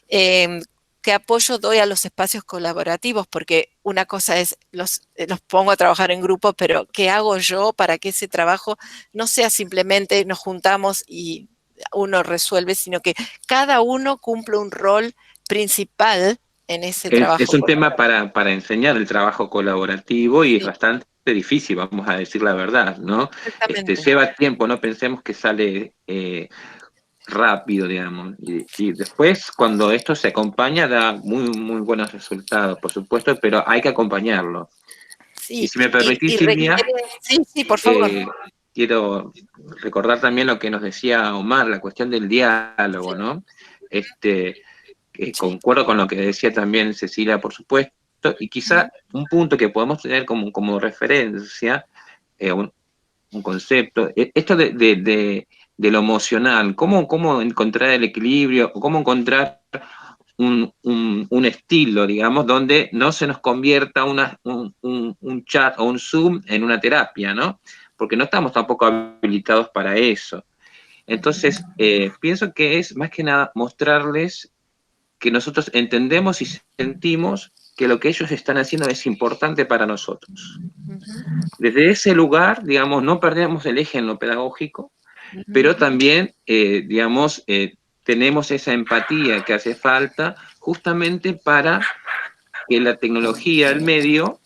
¿Qué apoyo doy a los espacios colaborativos? Porque una cosa es, los pongo a trabajar en grupo, pero ¿qué hago yo para que ese trabajo no sea simplemente nos juntamos y uno resuelve, sino que cada uno cumple un rol principal en ese Es trabajo un tema colaborativo? para enseñar el trabajo colaborativo y es Sí, bastante difícil, vamos a decir la verdad, ¿no? exactamente. Lleva tiempo, no pensemos que sale rápido, digamos. Y después, cuando esto se acompaña, da muy buenos resultados, por supuesto, pero hay que acompañarlo. Y Sí, si me permitís, y Silvia, requiere, sí, sí, por favor. eh, quiero recordar también lo que nos decía Omar, la cuestión del diálogo, Sí, ¿no? sí. Concuerdo con lo que decía también Cecilia, por supuesto, y quizá un punto que podemos tener como referencia, un concepto, esto de lo emocional, cómo encontrar el equilibrio, o cómo encontrar un estilo, digamos, donde no se nos convierta un chat o un Zoom en una terapia, ¿no? Porque no estamos tampoco habilitados para eso. Entonces, pienso que es más que nada mostrarles que nosotros entendemos y sentimos que lo que ellos están haciendo es importante para nosotros. Desde ese lugar, digamos, no perdemos el eje en lo pedagógico, pero también, digamos, tenemos esa empatía que hace falta justamente para que la tecnología, el medio,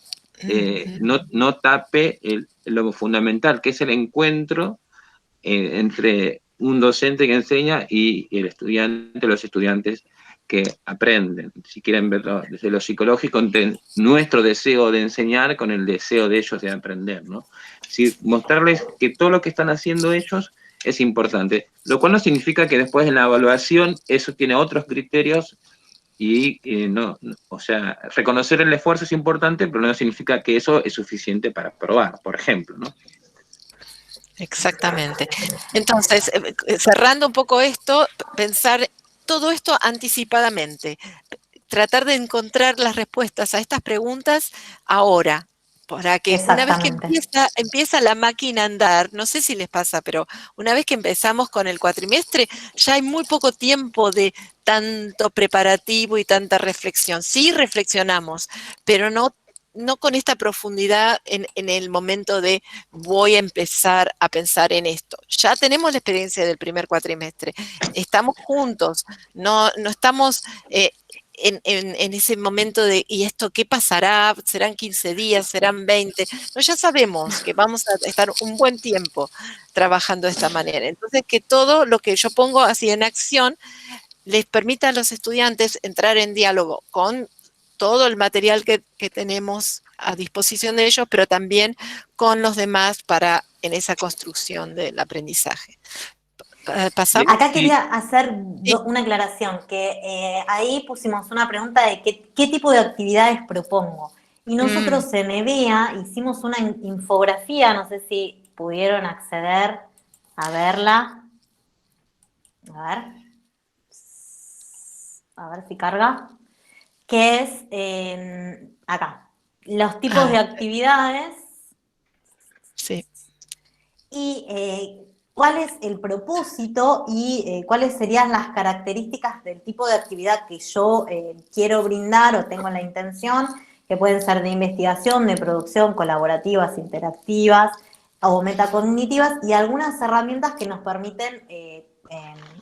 no tape lo fundamental, que es el encuentro entre un docente que enseña y el estudiante, los estudiantes que aprenden. Si quieren verlo desde lo psicológico, nuestro deseo de enseñar con el deseo de ellos de aprender, ¿no? Si mostrarles que todo lo que están haciendo ellos es importante, lo cual no significa que después en la evaluación eso tiene otros criterios y o sea, reconocer el esfuerzo es importante, pero no significa que eso es suficiente para aprobar, por ejemplo, ¿no? Exactamente. Entonces, cerrando un poco esto, pensar todo esto anticipadamente, tratar de encontrar las respuestas a estas preguntas ahora, para que una vez que Exactamente. empieza la máquina a andar, no sé si les pasa, pero una vez que empezamos con el cuatrimestre, ya hay muy poco tiempo de tanto preparativo y tanta reflexión. Sí reflexionamos, pero no con esta profundidad en el momento de voy a empezar a pensar en esto. Ya tenemos la experiencia del primer cuatrimestre, estamos juntos, no estamos en ese momento de, ¿y esto qué pasará? ¿Serán 15 días? ¿Serán 20? No, ya sabemos que vamos a estar un buen tiempo trabajando de esta manera. Entonces, que todo lo que yo pongo así en acción les permita a los estudiantes entrar en diálogo con todo el material que tenemos a disposición de ellos, pero también con los demás en esa construcción del aprendizaje. pasamos. Acá quería hacer una aclaración, que ahí pusimos una pregunta de qué tipo de actividades propongo. Y nosotros en EVEA hicimos una infografía, no sé si pudieron acceder a verla. A ver si carga. Que es, acá, los tipos de actividades. Sí. Y cuál es el propósito y cuáles serían las características del tipo de actividad que yo quiero brindar o tengo la intención, que pueden ser de investigación, de producción, colaborativas, interactivas o metacognitivas, y algunas herramientas que nos permiten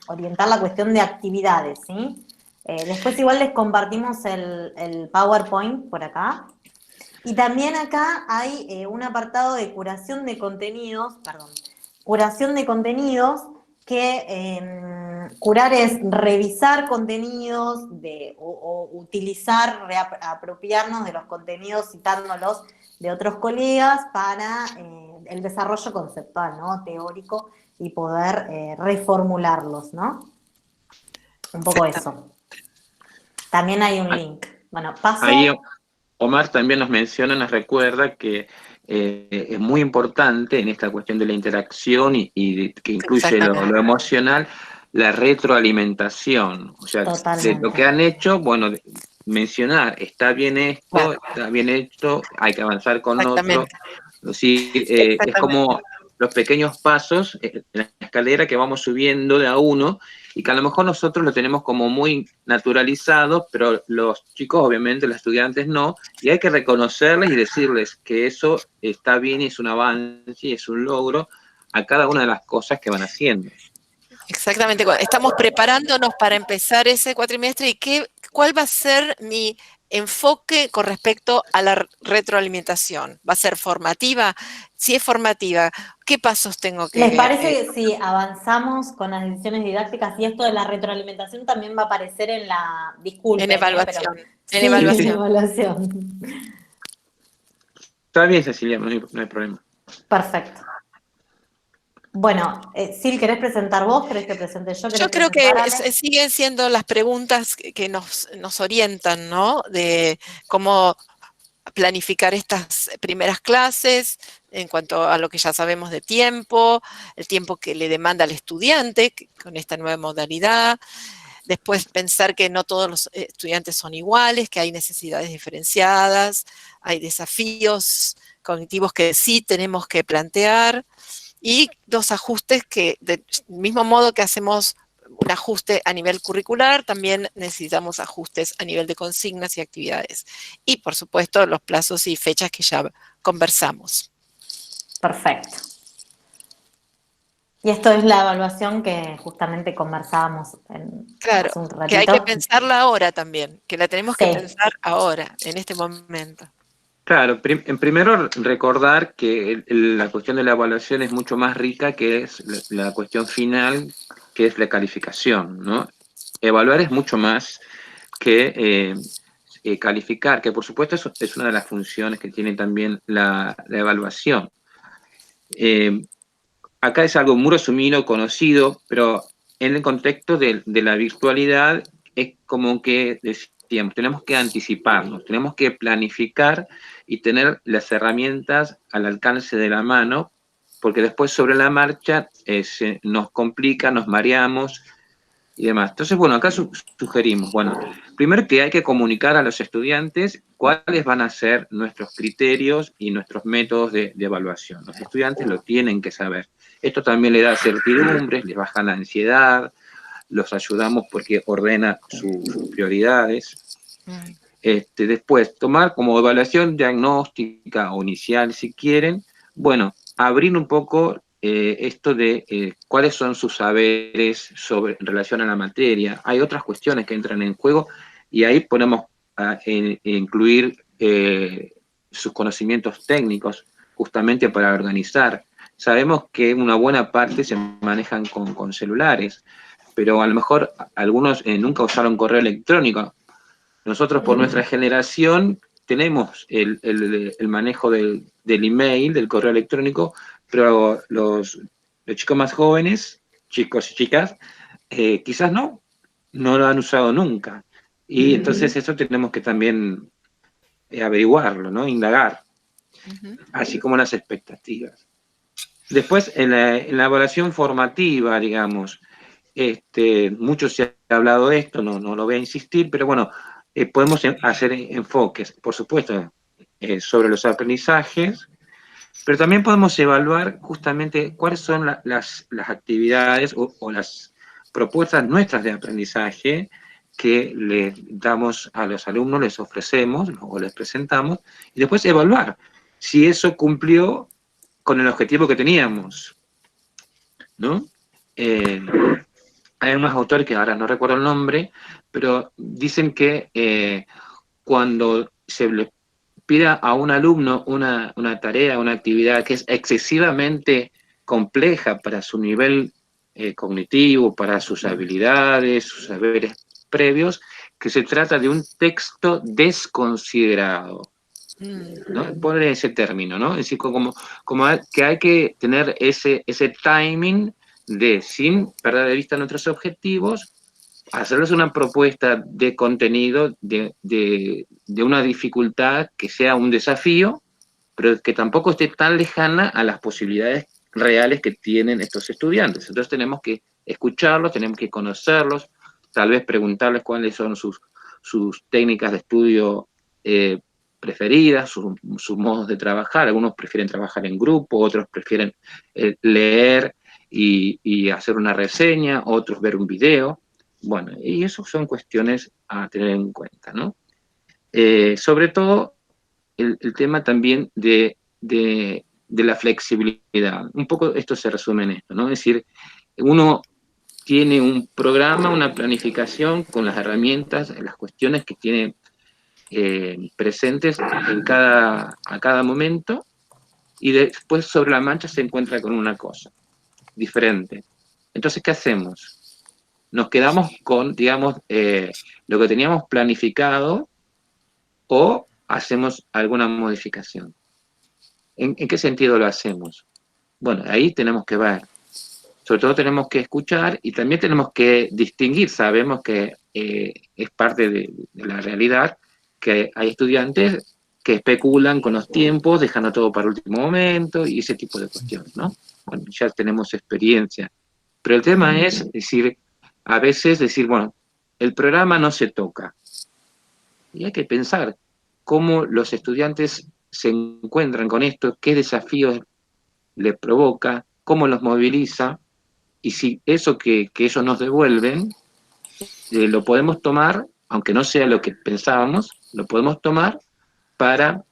orientar la cuestión de actividades, ¿sí? Después igual les compartimos el PowerPoint por acá. Y también acá hay un apartado de curación de contenidos, que curar es revisar contenidos o utilizar, apropiarnos de los contenidos citándolos de otros colegas para el desarrollo conceptual, ¿no? Teórico, y poder reformularlos, ¿no? Un poco eso. También hay un link. Bueno, paso. Ahí Omar también nos recuerda que es muy importante en esta cuestión de la interacción y que incluye lo emocional, la retroalimentación. O sea, de lo que han hecho, bueno, mencionar, está bien esto, hay que avanzar con otro. Sí, es como los pequeños pasos en la escalera que vamos subiendo de a uno, y que a lo mejor nosotros lo tenemos como muy naturalizado, pero los chicos, obviamente, los estudiantes no, y hay que reconocerles y decirles que eso está bien y es un avance y es un logro a cada una de las cosas que van haciendo. Exactamente, estamos preparándonos para empezar ese cuatrimestre y ¿cuál va a ser mi enfoque con respecto a la retroalimentación? ¿Va a ser formativa? Si es formativa, ¿qué pasos tengo que...? ¿Les parece que si avanzamos con las decisiones didácticas y esto de la retroalimentación también va a aparecer en la... Disculpen, en evaluación. En evaluación. Está bien, Cecilia, no hay problema. Perfecto. Bueno, Sil, ¿querés presentar vos? ¿Querés que presente yo? Yo creo que siguen siendo las preguntas que nos orientan, ¿no? De cómo planificar estas primeras clases en cuanto a lo que ya sabemos de tiempo, el tiempo que le demanda al estudiante con esta nueva modalidad. Después pensar que no todos los estudiantes son iguales, que hay necesidades diferenciadas, hay desafíos cognitivos que sí tenemos que plantear, y los ajustes que, del mismo modo que hacemos un ajuste a nivel curricular, también necesitamos ajustes a nivel de consignas y actividades. Y, por supuesto, los plazos y fechas que ya conversamos. Perfecto. Y esto es la evaluación que justamente conversábamos hace un ratito. Que hay que pensarla ahora también, que la tenemos que pensar ahora, en este momento. Claro, en primero recordar que la cuestión de la evaluación es mucho más rica que es la cuestión final, que es la calificación, ¿no? Evaluar es mucho más que calificar, que por supuesto es una de las funciones que tiene también la evaluación. Acá es algo muy resumido, conocido, pero en el contexto de la virtualidad es como que decíamos, tenemos que anticiparnos, tenemos que planificar y tener las herramientas al alcance de la mano, porque después sobre la marcha nos complica, nos mareamos y demás. Entonces, bueno, acá sugerimos, bueno, primero que hay que comunicar a los estudiantes cuáles van a ser nuestros criterios y nuestros métodos de evaluación. Los estudiantes lo tienen que saber. Esto también le da certidumbres, les baja la ansiedad, los ayudamos porque ordena sus prioridades. Después, tomar como evaluación diagnóstica o inicial, si quieren, bueno, abrir un poco esto de cuáles son sus saberes en relación a la materia. Hay otras cuestiones que entran en juego y ahí podemos incluir sus conocimientos técnicos justamente para organizar. Sabemos que una buena parte se manejan con celulares, pero a lo mejor algunos nunca usaron correo electrónico. Nosotros por nuestra generación tenemos el manejo del email, del correo electrónico, pero los chicos más jóvenes chicos y chicas, quizás no lo han usado nunca. Y entonces eso tenemos que también averiguarlo, ¿no? Indagar, así como las expectativas. Después, en la evaluación formativa, digamos, mucho se ha hablado de esto, no lo voy a insistir, pero bueno, podemos hacer enfoques, por supuesto, sobre los aprendizajes, pero también podemos evaluar justamente cuáles son las actividades o las propuestas nuestras de aprendizaje que les damos a los alumnos, les ofrecemos o les presentamos, y después evaluar si eso cumplió con el objetivo que teníamos, ¿no? Hay unos autores que ahora no recuerdo el nombre, pero dicen que cuando se le pida a un alumno una tarea, una actividad que es excesivamente compleja para su nivel cognitivo, para sus habilidades, sus saberes previos, que se trata de un texto desconsiderado, ¿no? Poner ese término, ¿no? Es decir, como que hay que tener ese timing de, sin perder de vista nuestros objetivos, hacerles una propuesta de contenido de una dificultad que sea un desafío, pero que tampoco esté tan lejana a las posibilidades reales que tienen estos estudiantes. Entonces tenemos que escucharlos, tenemos que conocerlos, tal vez preguntarles cuáles son sus técnicas de estudio preferidas, sus modos de trabajar. Algunos prefieren trabajar en grupo, otros prefieren leer y hacer una reseña, otros ver un video. Bueno, y eso son cuestiones a tener en cuenta, ¿no? Sobre todo el tema también de la flexibilidad. Un poco esto se resume en esto, ¿no? Es decir, uno tiene un programa, una planificación con las herramientas, las cuestiones que tiene presentes a cada momento, y después sobre la marcha se encuentra con una cosa diferente. Entonces, ¿qué hacemos? Nos quedamos con, digamos, lo que teníamos planificado o hacemos alguna modificación. ¿En qué sentido lo hacemos? Bueno, ahí tenemos que ver. Sobre todo tenemos que escuchar y también tenemos que distinguir. Sabemos que es parte de la realidad que hay estudiantes que especulan con los tiempos, dejando todo para el último momento y ese tipo de cuestiones, ¿no? Bueno, ya tenemos experiencia. Pero el tema es decir, a veces decir, bueno, el programa no se toca. Y hay que pensar cómo los estudiantes se encuentran con esto, qué desafíos les provoca, cómo los moviliza, y si eso que ellos nos devuelven, lo podemos tomar, aunque no sea lo que pensábamos, lo podemos tomar para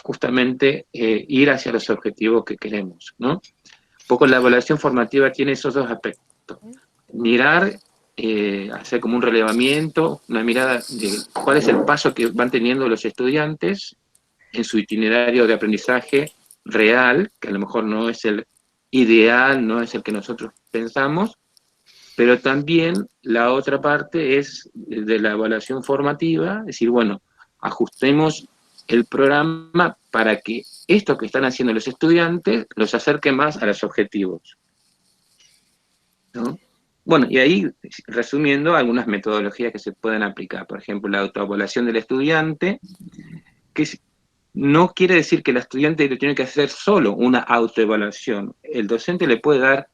justamente ir hacia los objetivos que queremos, ¿no? Un poco la evaluación formativa tiene esos dos aspectos. Mirar, hacer como un relevamiento, una mirada de cuál es el paso que van teniendo los estudiantes en su itinerario de aprendizaje real, que a lo mejor no es el ideal, no es el que nosotros pensamos, pero también la otra parte es de la evaluación formativa, es decir, bueno, ajustemos el programa para que esto que están haciendo los estudiantes los acerque más a los objetivos, ¿no? Bueno, y ahí, resumiendo, algunas metodologías que se pueden aplicar. Por ejemplo, la autoevaluación del estudiante, que no quiere decir que el estudiante le tiene que hacer solo una autoevaluación. El docente le puede dar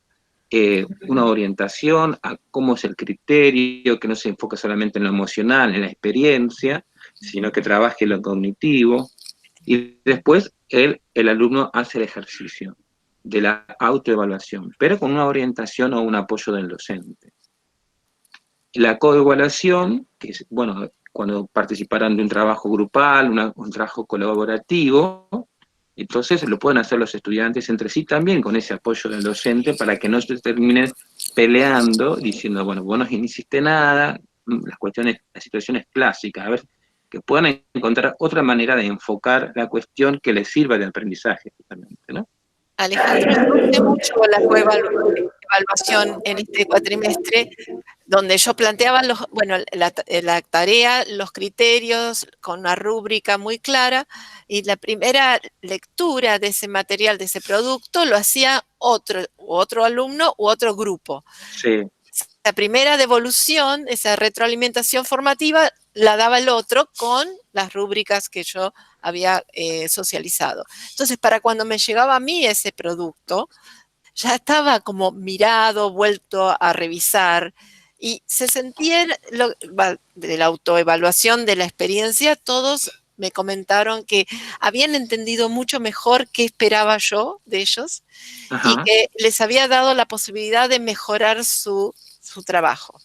una orientación a cómo es el criterio, que no se enfoca solamente en lo emocional, en la experiencia, sino que trabaje lo cognitivo. Y después el alumno hace el ejercicio de la autoevaluación, pero con una orientación o un apoyo del docente. La coevaluación, que es, bueno, cuando participarán de un trabajo grupal, un trabajo colaborativo, entonces lo pueden hacer los estudiantes entre sí también con ese apoyo del docente para que no se terminen peleando diciendo, bueno, vos no hiciste nada, las situaciones clásicas, a ver, que puedan encontrar otra manera de enfocar la cuestión que les sirva de aprendizaje, justamente, ¿no? Alejandro, yo usé mucho la coevaluación en este cuatrimestre, donde yo planteaba la tarea, los criterios, con una rúbrica muy clara, y la primera lectura de ese material, de ese producto, lo hacía otro alumno u otro grupo. Sí. La primera devolución, esa retroalimentación formativa, la daba el otro con las rúbricas que yo había socializado. Entonces, para cuando me llegaba a mí ese producto, ya estaba como mirado, vuelto a revisar, y se sentía de la autoevaluación de la experiencia, todos me comentaron que habían entendido mucho mejor qué esperaba yo de ellos. Ajá. Y que les había dado la posibilidad de mejorar su trabajo.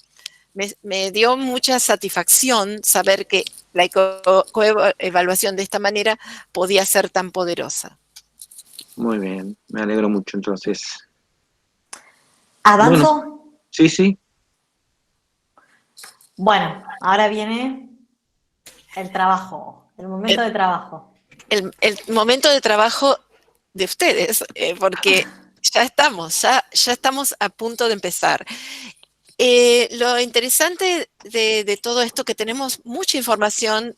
Me dio mucha satisfacción saber que la coevaluación de esta manera podía ser tan poderosa. Muy bien, me alegro mucho entonces. ¿Avanzo? Bueno, sí. Bueno, ahora viene el trabajo, el momento de trabajo. El momento de trabajo de ustedes, porque ya estamos a punto de empezar. Lo interesante de todo esto, que tenemos mucha información,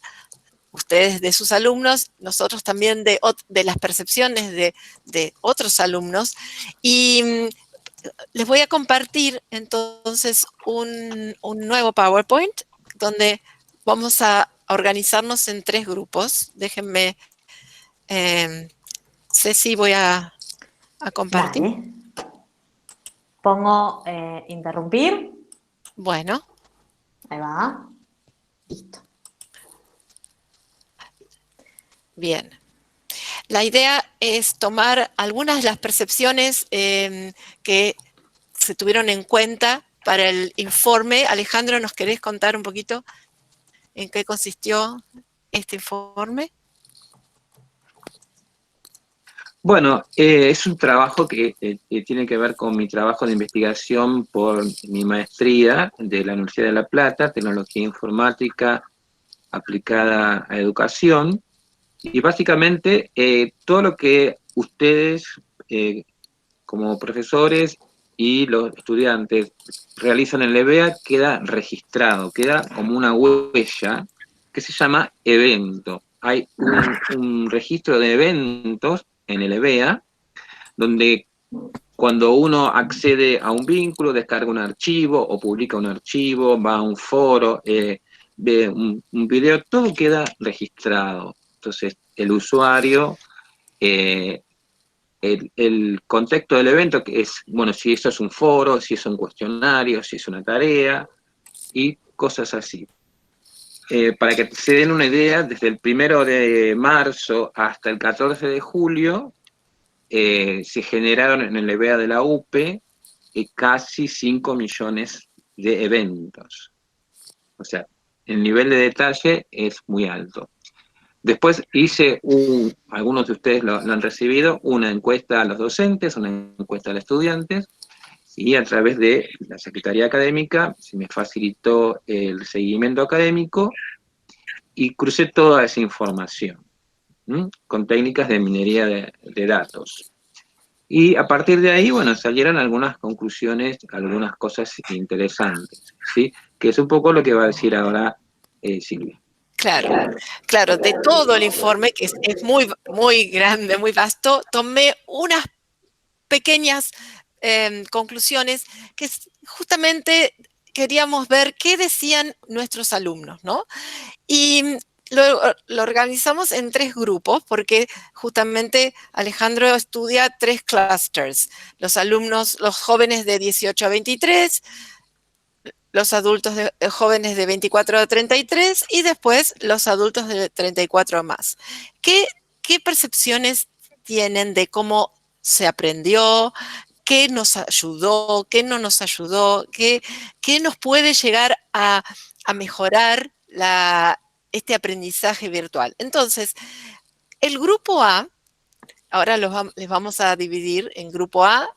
ustedes de sus alumnos, nosotros también de las percepciones de otros alumnos, y les voy a compartir entonces un nuevo PowerPoint donde vamos a organizarnos en 3 grupos. Déjenme, Ceci, voy a compartir. Vale. Pongo interrumpir. Bueno. Ahí va. Listo. Bien. La idea es tomar algunas de las percepciones que se tuvieron en cuenta para el informe. Alejandro, ¿nos querés contar un poquito en qué consistió este informe? Bueno, es un trabajo que tiene que ver con mi trabajo de investigación por mi maestría de la Universidad de La Plata, Tecnología Informática aplicada a educación, y básicamente todo lo que ustedes como profesores y los estudiantes realizan en la EBEA queda registrado, queda como una huella que se llama evento. Hay un registro de eventos en el EBEA, donde cuando uno accede a un vínculo, descarga un archivo o publica un archivo, va a un foro, ve un video, todo queda registrado. Entonces, el usuario, el contexto del evento, que es, bueno, si eso es un foro, si es un cuestionario, si es una tarea, y cosas así. Para que se den una idea, desde el 1 de marzo hasta el 14 de julio, se generaron en el EBEA de la UPE casi 5 millones de eventos. O sea, el nivel de detalle es muy alto. Después hice, algunos de ustedes lo han recibido, una encuesta a los docentes, una encuesta a los estudiantes, y a través de la Secretaría Académica se me facilitó el seguimiento académico y crucé toda esa información con técnicas de minería de datos. Y a partir de ahí, bueno, salieron algunas conclusiones, algunas cosas interesantes, ¿sí? Que es un poco lo que va a decir ahora Silvia. Claro, de todo el informe, que es muy, muy grande, muy vasto, tomé unas pequeñas conclusiones que justamente queríamos ver qué decían nuestros alumnos, ¿no? Y lo organizamos en 3 grupos, porque justamente Alejandro estudia 3 clusters. Los alumnos, los jóvenes de 18 a 23, los adultos jóvenes de 24 a 33 y después los adultos de 34 a más. ¿Qué percepciones tienen de cómo se aprendió? ¿Qué nos ayudó? ¿Qué no nos ayudó? ¿Qué nos puede llegar a mejorar este aprendizaje virtual? Entonces, el grupo A, ahora les vamos a dividir en grupo A,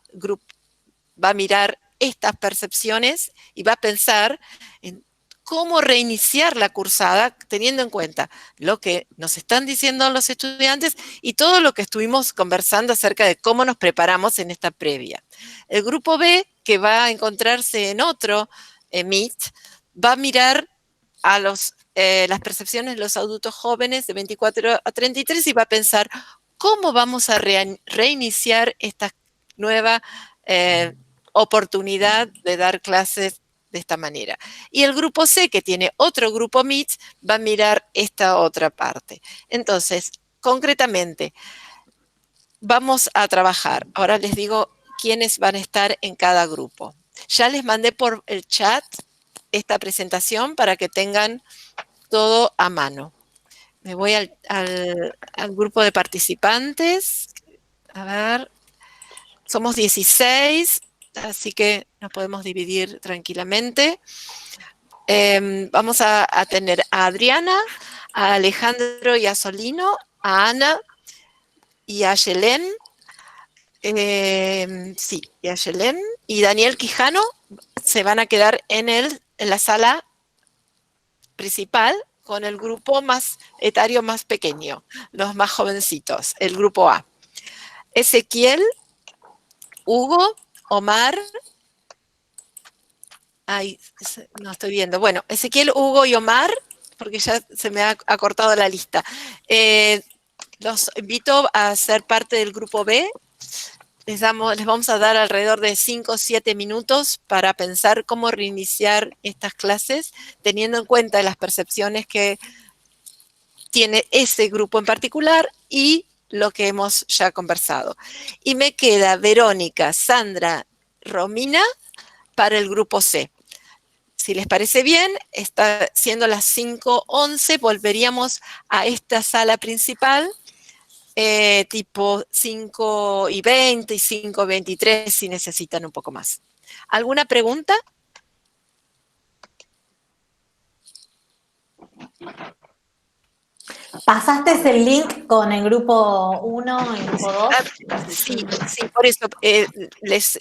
va a mirar estas percepciones y va a pensar en cómo reiniciar la cursada teniendo en cuenta lo que nos están diciendo los estudiantes y todo lo que estuvimos conversando acerca de cómo nos preparamos en esta previa. El grupo B, que va a encontrarse en otro Meet, va a mirar a las percepciones de los adultos jóvenes de 24 a 33 y va a pensar cómo vamos a reiniciar esta nueva oportunidad de dar clases de esta manera. Y el grupo C, que tiene otro grupo Meet, va a mirar esta otra parte. Entonces, concretamente, vamos a trabajar. Ahora les digo quiénes van a estar en cada grupo. Ya les mandé por el chat esta presentación para que tengan todo a mano. Me voy al grupo de participantes. A ver, somos 16, así que nos podemos dividir tranquilamente. Vamos a tener a Adriana, a Alejandro y a Solino, a Ana y a Yelén. Sí, y a Yelén y Daniel Quijano se van a quedar en la sala principal con el grupo más etario más pequeño, los más jovencitos, el grupo A. Ezequiel, Hugo, Omar. Ay, no estoy viendo. Bueno, Ezequiel, Hugo y Omar, porque ya se me ha acortado la lista. Los invito a ser parte del grupo B. Les vamos a dar alrededor de 5 o 7 minutos para pensar cómo reiniciar estas clases, teniendo en cuenta las percepciones que tiene ese grupo en particular y lo que hemos ya conversado. Y me queda Verónica, Sandra, Romina para el grupo C. Si les parece bien, está siendo las 5:11, volveríamos a esta sala principal, tipo 5:20 y 5:23 si necesitan un poco más. ¿Alguna pregunta? ¿Pasaste el link con el grupo 1 y el grupo 2? Sí, por eso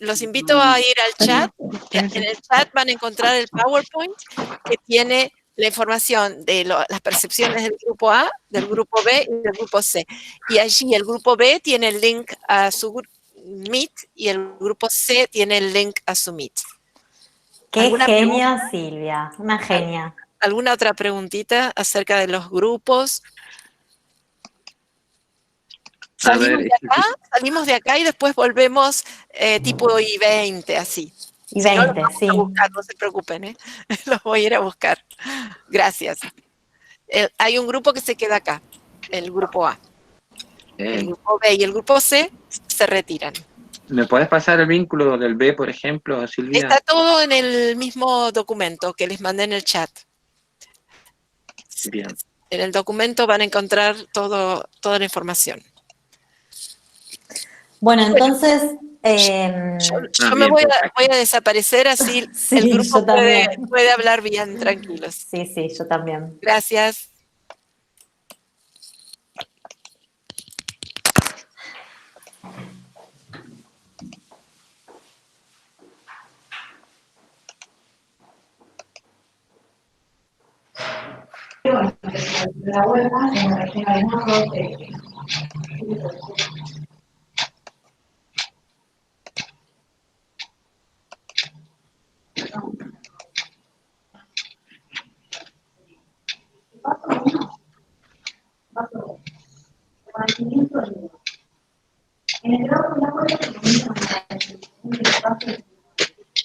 los invito a ir al chat. En el chat van a encontrar el PowerPoint que tiene la información de las percepciones del grupo A, del grupo B y del grupo C. Y allí el grupo B tiene el link a su Meet y el grupo C tiene el link a su Meet. ¡Qué genia, Silvia! Una genia. ¿Alguna otra preguntita acerca de los grupos? Salimos de acá y después volvemos tipo I-20, así. I-20, si no, los vamos sí. a buscar, no se preocupen, los voy a ir a buscar. Gracias. Hay un grupo que se queda acá, el grupo A. El grupo B y el grupo C se retiran. ¿Me podés pasar el vínculo del B, por ejemplo, Silvia? Está todo en el mismo documento que les mandé en el chat. Bien. En el documento van a encontrar toda la información. Bueno, entonces... yo me voy a desaparecer, así sí, el grupo puede hablar bien, tranquilos. Sí, yo también. Gracias. La vuelta en la región de Morro.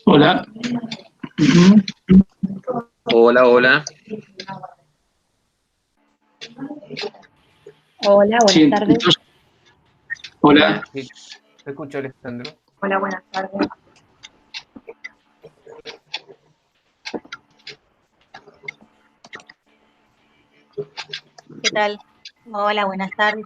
Hola. Hola, hola. Hola, buenas tardes. Hola. Sí, te escucho, Alejandro. Hola, buenas tardes. ¿Qué tal? Hola, buenas tardes.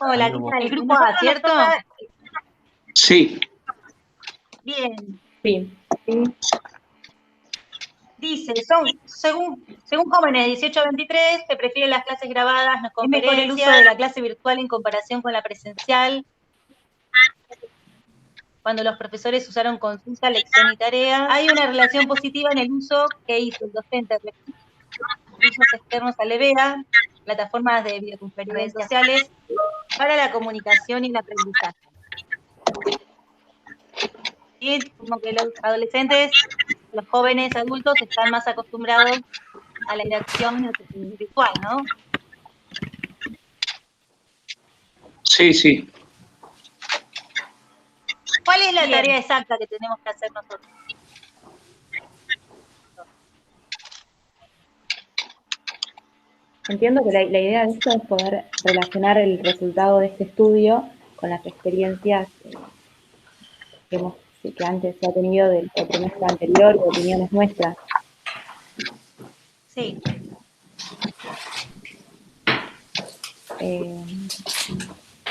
Hola, ¿qué tal? El grupo A, ¿cierto? Sí. Bien. Sí. Dice, según jóvenes de 18 a 23, que prefieren las clases grabadas, no conferencias. Es mejor el uso de la clase virtual en comparación con la presencial. Cuando los profesores usaron consulta, lección y tarea. Hay una relación positiva en el uso que hizo el docente de recursos externos al EBEA, plataformas de videoconferencias sociales, para la comunicación y el aprendizaje. Y como que los adolescentes, los jóvenes adultos están más acostumbrados a la interacción virtual, ¿no? Sí, sí. ¿Cuál es la tarea exacta que tenemos que hacer nosotros? Entiendo que la idea de esto es poder relacionar el resultado de este estudio con las experiencias que antes se ha tenido del trimestre anterior y opiniones nuestras. Sí.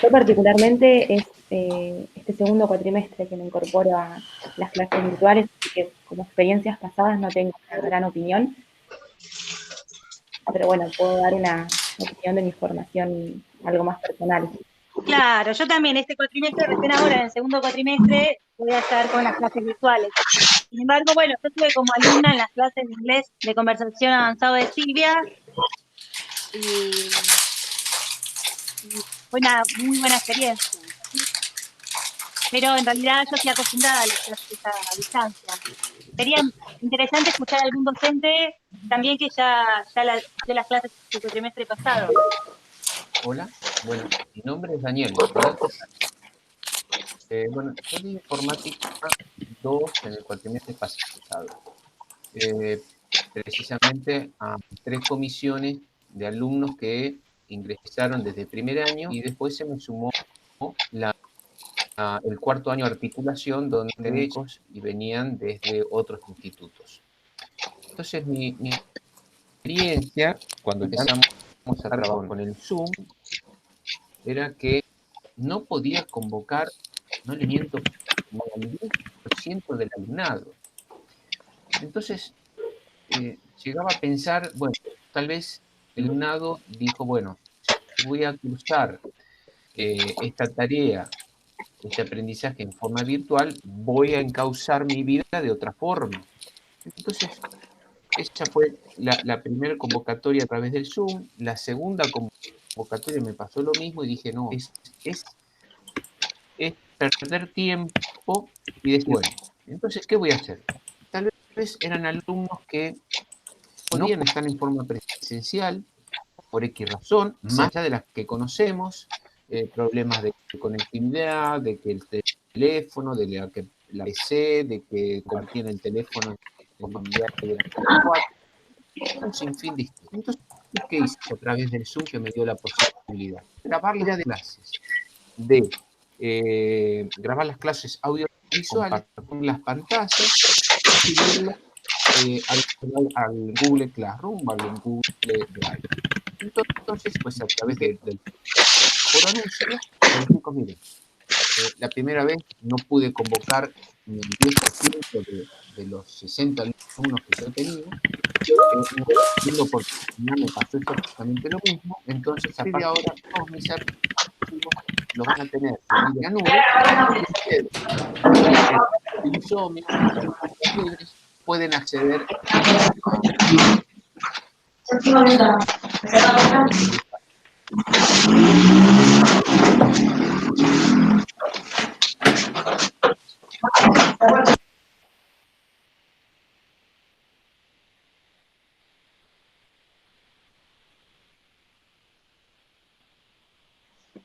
Yo particularmente es este segundo cuatrimestre que me incorporo a las clases virtuales, que como experiencias pasadas no tengo una gran opinión, pero bueno, puedo dar una opinión de mi formación algo más personal. Claro, yo también este cuatrimestre, recién ahora en el segundo cuatrimestre, voy a estar con las clases virtuales. Sin embargo, bueno, yo estuve como alumna en las clases de inglés de conversación avanzado de Silvia y fue una muy buena experiencia. Pero en realidad yo estoy acostumbrada a las clases a distancia. Sería interesante escuchar a algún docente también que ya dio las clases del cuatrimestre pasado. Hola, bueno, mi nombre es Daniel. Bueno, yo di informática 2 en el cuatrimestre pasado. Precisamente a 3 comisiones de alumnos que ingresaron desde el primer año y después se me sumó el cuarto año de articulación, donde ellos y venían desde otros institutos. Entonces, mi experiencia, cuando empezamos a trabajar con el Zoom, era que no podía convocar, no le miento, como al 10% del alumnado. Entonces, llegaba a pensar, bueno, tal vez el alumnado dijo, bueno, si voy a cursar esta tarea, este aprendizaje en forma virtual, voy a encauzar mi vida de otra forma. Entonces, esa fue la primera convocatoria a través del Zoom. La segunda convocatoria me pasó lo mismo y dije, no, es perder tiempo y decir, bueno, entonces, ¿qué voy a hacer? Tal vez eran alumnos que podían estar en forma presencial por X razón, más allá de las que conocemos, problemas de conectividad, de que el teléfono, de que la PC, de que compartían el teléfono con familiares que eran 4, un sinfín de historias. Entonces, ¿qué hice a través del Zoom que me dio la posibilidad? Grabar la idea de clases, de grabar las clases audiovisuales con las pantallas y subirlas al Google Classroom, al Google Drive. Entonces, pues a través por anuncios, les digo, miren, la primera vez no pude convocar ni el 10% de los 60 alumnos que yo tenía. En la oportunidad me pasó exactamente lo mismo. Entonces, a partir de ahora, todos mis archivos los van a tener en la nube. Y ustedes, libres, pueden acceder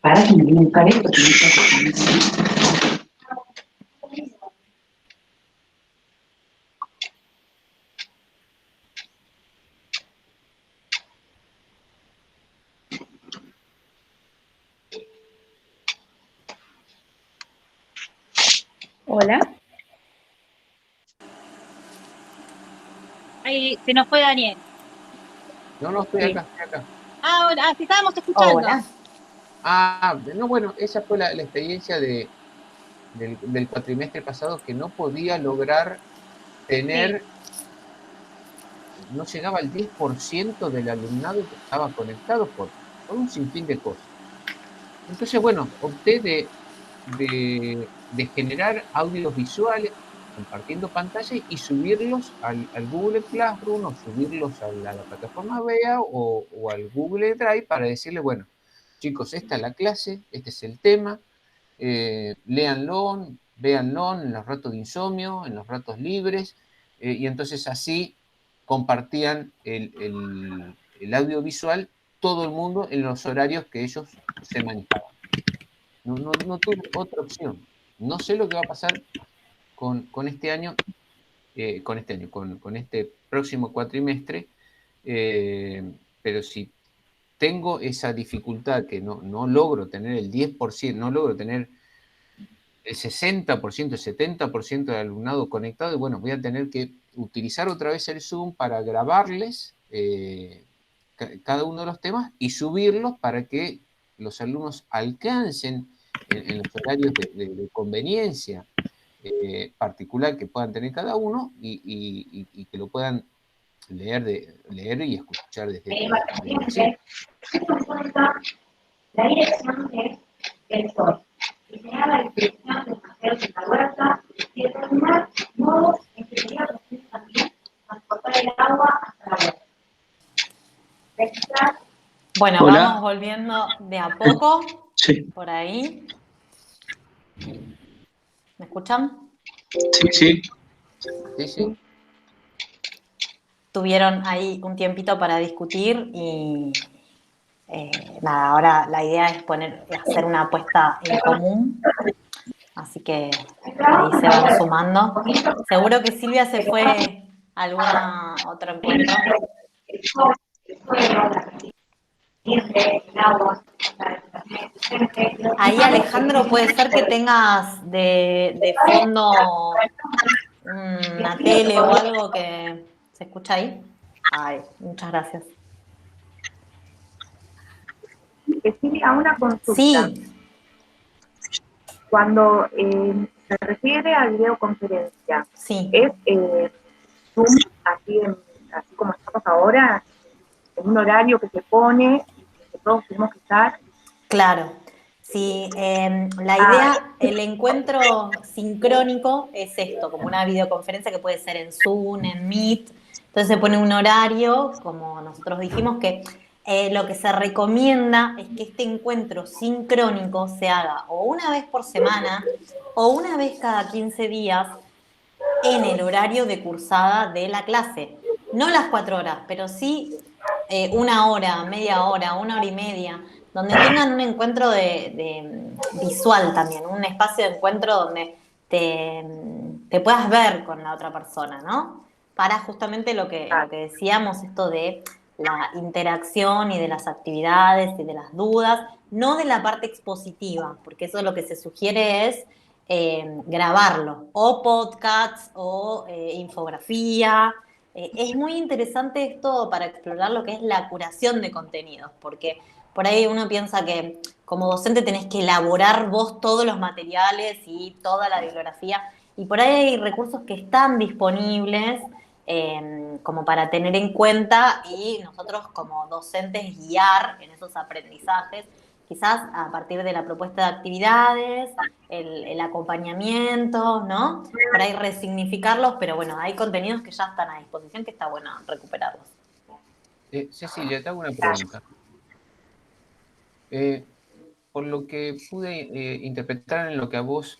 Para que me viene un cabello. Hola. Ahí se nos fue Daniel. No, estoy acá. Ah, ahora, sí, estábamos escuchando. Hola. No, bueno, esa fue la experiencia del cuatrimestre pasado, que no podía lograr tener no llegaba al 10% del alumnado que estaba conectado por un sinfín de cosas. Entonces, bueno, opté de generar audios visuales compartiendo pantalla y subirlos al Google Classroom o subirlos a la plataforma BEA o al Google Drive para decirle, bueno, chicos, esta es la clase, este es el tema, léanlo, véanlo en los ratos de insomnio, en los ratos libres, y entonces así compartían el audiovisual todo el mundo en los horarios que ellos se manejaban. No tuve otra opción. No sé lo que va a pasar con este año, con este próximo cuatrimestre, pero si tengo esa dificultad que no logro tener el 10%, no logro tener el 60%, el 70% del alumnado conectado, y bueno, voy a tener que utilizar otra vez el Zoom para grabarles cada uno de los temas y subirlos para que los alumnos alcancen en los horarios de conveniencia particular que puedan tener cada uno y que lo puedan leer y escuchar desde siempre, teniendo en cuenta la dirección del sol, diseñar la distribución de paseos en la huerta y determinar modos en que sería posible también transportar el agua hasta la huerta. Registrar. Bueno, Hola. vamos volviendo de a poco Sí, por ahí. ¿Me escuchan? sí. Sí. Tuvieron ahí un tiempito para discutir y nada, ahora la idea es hacer una apuesta en común, así que ahí se van sumando. Seguro que Silvia se fue a algún otro encuentro. Ahí, Alejandro, puede ser que tengas de fondo una tele o algo que se escucha ahí. Ay, muchas gracias. Cecilia, una consulta. Sí, Cuando se refiere a videoconferencia, sí. ¿es Zoom así como estamos ahora, en un horario que se pone y que todos tenemos que estar? Claro, sí, la idea, el encuentro sincrónico es esto, como una videoconferencia que puede ser en Zoom, en Meet, entonces se pone un horario, como nosotros dijimos, que lo que se recomienda es que este encuentro sincrónico se haga o una vez por semana o una vez cada 15 días en el horario de cursada de la clase. No las 4 horas, pero sí una hora, media hora, una hora y media, donde tengan un encuentro visual también, un espacio de encuentro donde te puedas ver con la otra persona, ¿no? Para justamente lo que decíamos, esto de la interacción y de las actividades y de las dudas, no de la parte expositiva, porque eso lo que se sugiere es grabarlo, o podcasts o infografía. Es muy interesante esto para explorar lo que es la curación de contenidos, porque por ahí uno piensa que como docente tenés que elaborar vos todos los materiales y toda la bibliografía, y por ahí hay recursos que están disponibles como para tener en cuenta y nosotros como docentes guiar en esos aprendizajes, quizás a partir de la propuesta de actividades, el acompañamiento, ¿no? Por ahí resignificarlos, pero bueno, hay contenidos que ya están a disposición que está bueno recuperarlos. Cecilia, te hago una pregunta. Por lo que pude interpretar en lo que vos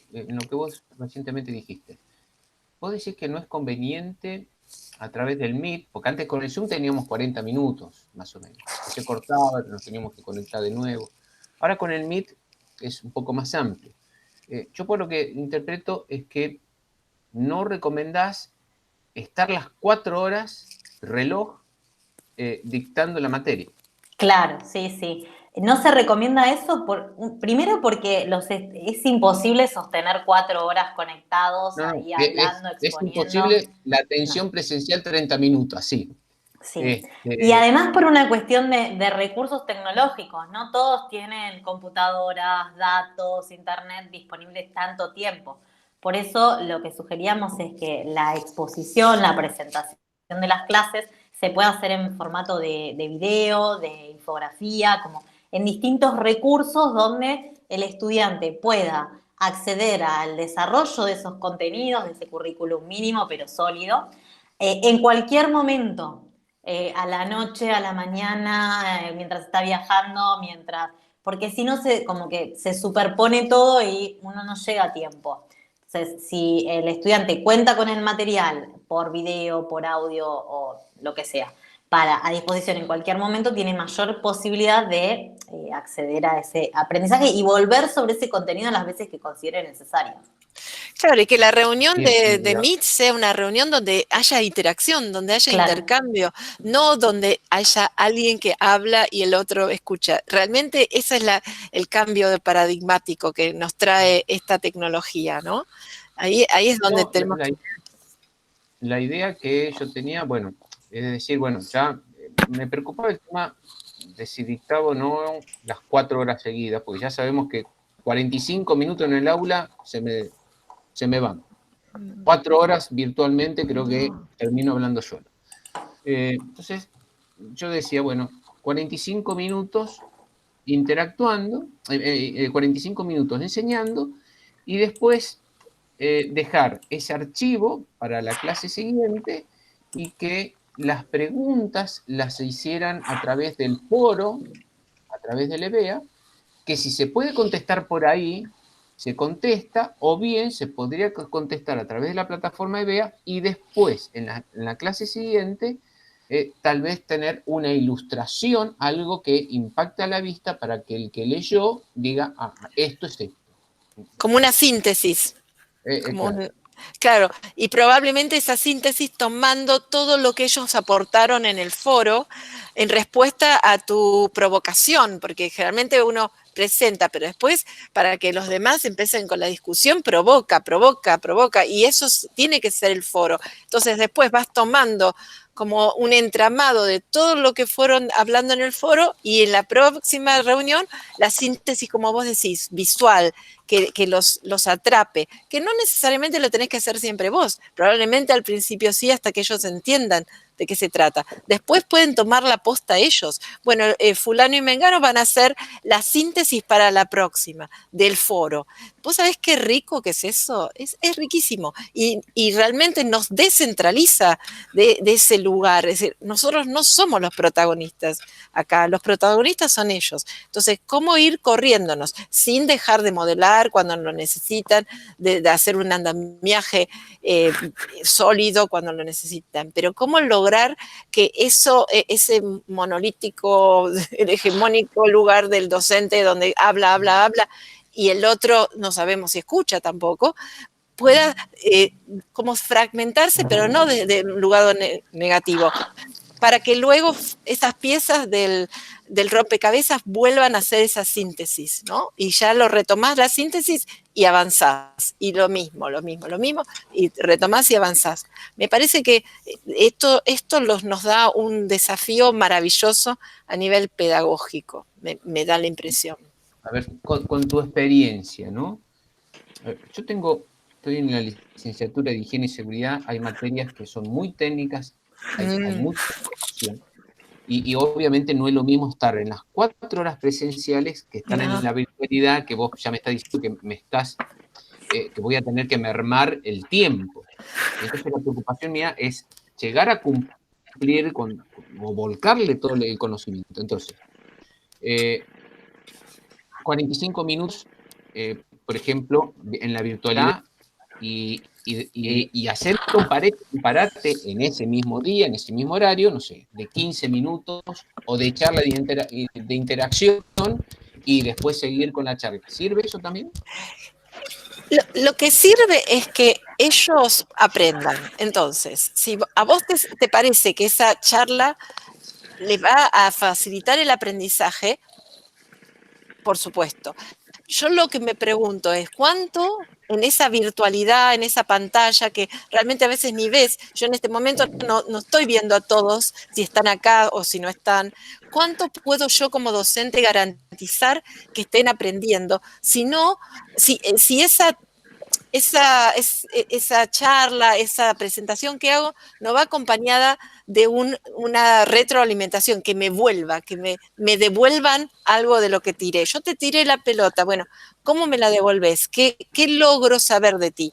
recientemente dijiste, vos decís que no es conveniente a través del Meet, porque antes con el Zoom teníamos 40 minutos, más o menos. Se cortaba, nos teníamos que conectar de nuevo. Ahora con el Meet es un poco más amplio. Yo por lo que interpreto es que no recomendás estar las 4 horas reloj dictando la materia. Claro, sí. No se recomienda eso, primero porque es imposible sostener 4 horas conectados ahí hablando, exponiendo. Es imposible la atención presencial 30 minutos, así. Sí. Y además por una cuestión de recursos tecnológicos, no todos tienen computadoras, datos, internet disponibles tanto tiempo. Por eso lo que sugeríamos es que la exposición, la presentación de las clases se puede hacer en formato de video, de infografía, como en distintos recursos donde el estudiante pueda acceder al desarrollo de esos contenidos, de ese currículum mínimo pero sólido, en cualquier momento, a la noche, a la mañana, mientras está viajando, porque si no como que se superpone todo y uno no llega a tiempo. Entonces, si el estudiante cuenta con el material por video, por audio o lo que sea, a disposición en cualquier momento, tiene mayor posibilidad de acceder a ese aprendizaje y volver sobre ese contenido las veces que considere necesario. Claro, y que la reunión de Meet sea una reunión donde haya interacción, donde haya intercambio, no donde haya alguien que habla y el otro escucha. Realmente ese es el cambio paradigmático que nos trae esta tecnología, ¿no? Ahí es donde tenemos... La idea que yo tenía, bueno, es decir, bueno, ya me preocupaba el tema de si dictaba o no las 4 horas seguidas, porque ya sabemos que 45 minutos en el aula se me van. 4 horas virtualmente creo que termino hablando solo. Entonces, yo decía, bueno, 45 minutos interactuando, 45 minutos enseñando, y después dejar ese archivo para la clase siguiente y que las preguntas las hicieran a través del foro, a través del EBEA, que si se puede contestar por ahí, se contesta, o bien se podría contestar a través de la plataforma EBEA y después, en la clase siguiente, tal vez tener una ilustración, algo que impacte a la vista para que el que leyó diga, esto es esto. Como una síntesis. Claro, y probablemente esa síntesis tomando todo lo que ellos aportaron en el foro en respuesta a tu provocación, porque generalmente uno presenta, pero después para que los demás empiecen con la discusión, provoca, y eso tiene que ser el foro. Entonces después vas tomando como un entramado de todo lo que fueron hablando en el foro y en la próxima reunión la síntesis, como vos decís, visual, que los atrape, que no necesariamente lo tenés que hacer siempre vos, probablemente al principio sí, hasta que ellos entiendan de qué se trata. Después pueden tomar la posta ellos. Bueno, fulano y mengano van a hacer la síntesis para la próxima del foro. ¿Vos sabés qué rico que es eso? Es riquísimo. Y realmente nos descentraliza de ese lugar. Es decir, nosotros no somos los protagonistas acá, los protagonistas son ellos. Entonces, ¿cómo ir corriéndonos sin dejar de modelar cuando lo necesitan, de hacer un andamiaje sólido cuando lo necesitan? Pero ¿cómo lograr que ese monolítico, el hegemónico lugar del docente donde habla, y el otro no sabemos si escucha tampoco, pueda como fragmentarse, pero no de un lugar negativo, para que luego esas piezas del rompecabezas vuelvan a hacer esa síntesis, ¿no? Y ya lo retomás la síntesis y avanzás. Y lo mismo, y retomás y avanzás. Me parece que esto nos da un desafío maravilloso a nivel pedagógico, me da la impresión. A ver, con tu experiencia, ¿no? Estoy en la licenciatura de Higiene y Seguridad, hay materias que son muy técnicas, hay mucha información, y obviamente no es lo mismo estar en las 4 horas presenciales que estar en la virtualidad, que vos ya me estás diciendo que voy a tener que mermar el tiempo. Entonces la preocupación mía es llegar a cumplir o volcarle todo el conocimiento. Entonces, 45 minutos, por ejemplo, en la virtualidad, y hacer un parate en ese mismo día, en ese mismo horario, no sé, de 15 minutos o de charla de interacción y después seguir con la charla. ¿Sirve eso también? Lo que sirve es que ellos aprendan. Entonces, si a vos te parece que esa charla les va a facilitar el aprendizaje, por supuesto. Yo lo que me pregunto es, ¿cuánto en esa virtualidad, en esa pantalla que realmente a veces ni ves? Yo en este momento no estoy viendo a todos si están acá o si no están. ¿Cuánto puedo yo como docente garantizar que estén aprendiendo? Si esa charla, esa presentación que hago, no va acompañada de una retroalimentación que me vuelva, que me devuelvan algo de lo que tiré. Yo te tiré la pelota, bueno, ¿cómo me la devolves? ¿Qué logro saber de ti?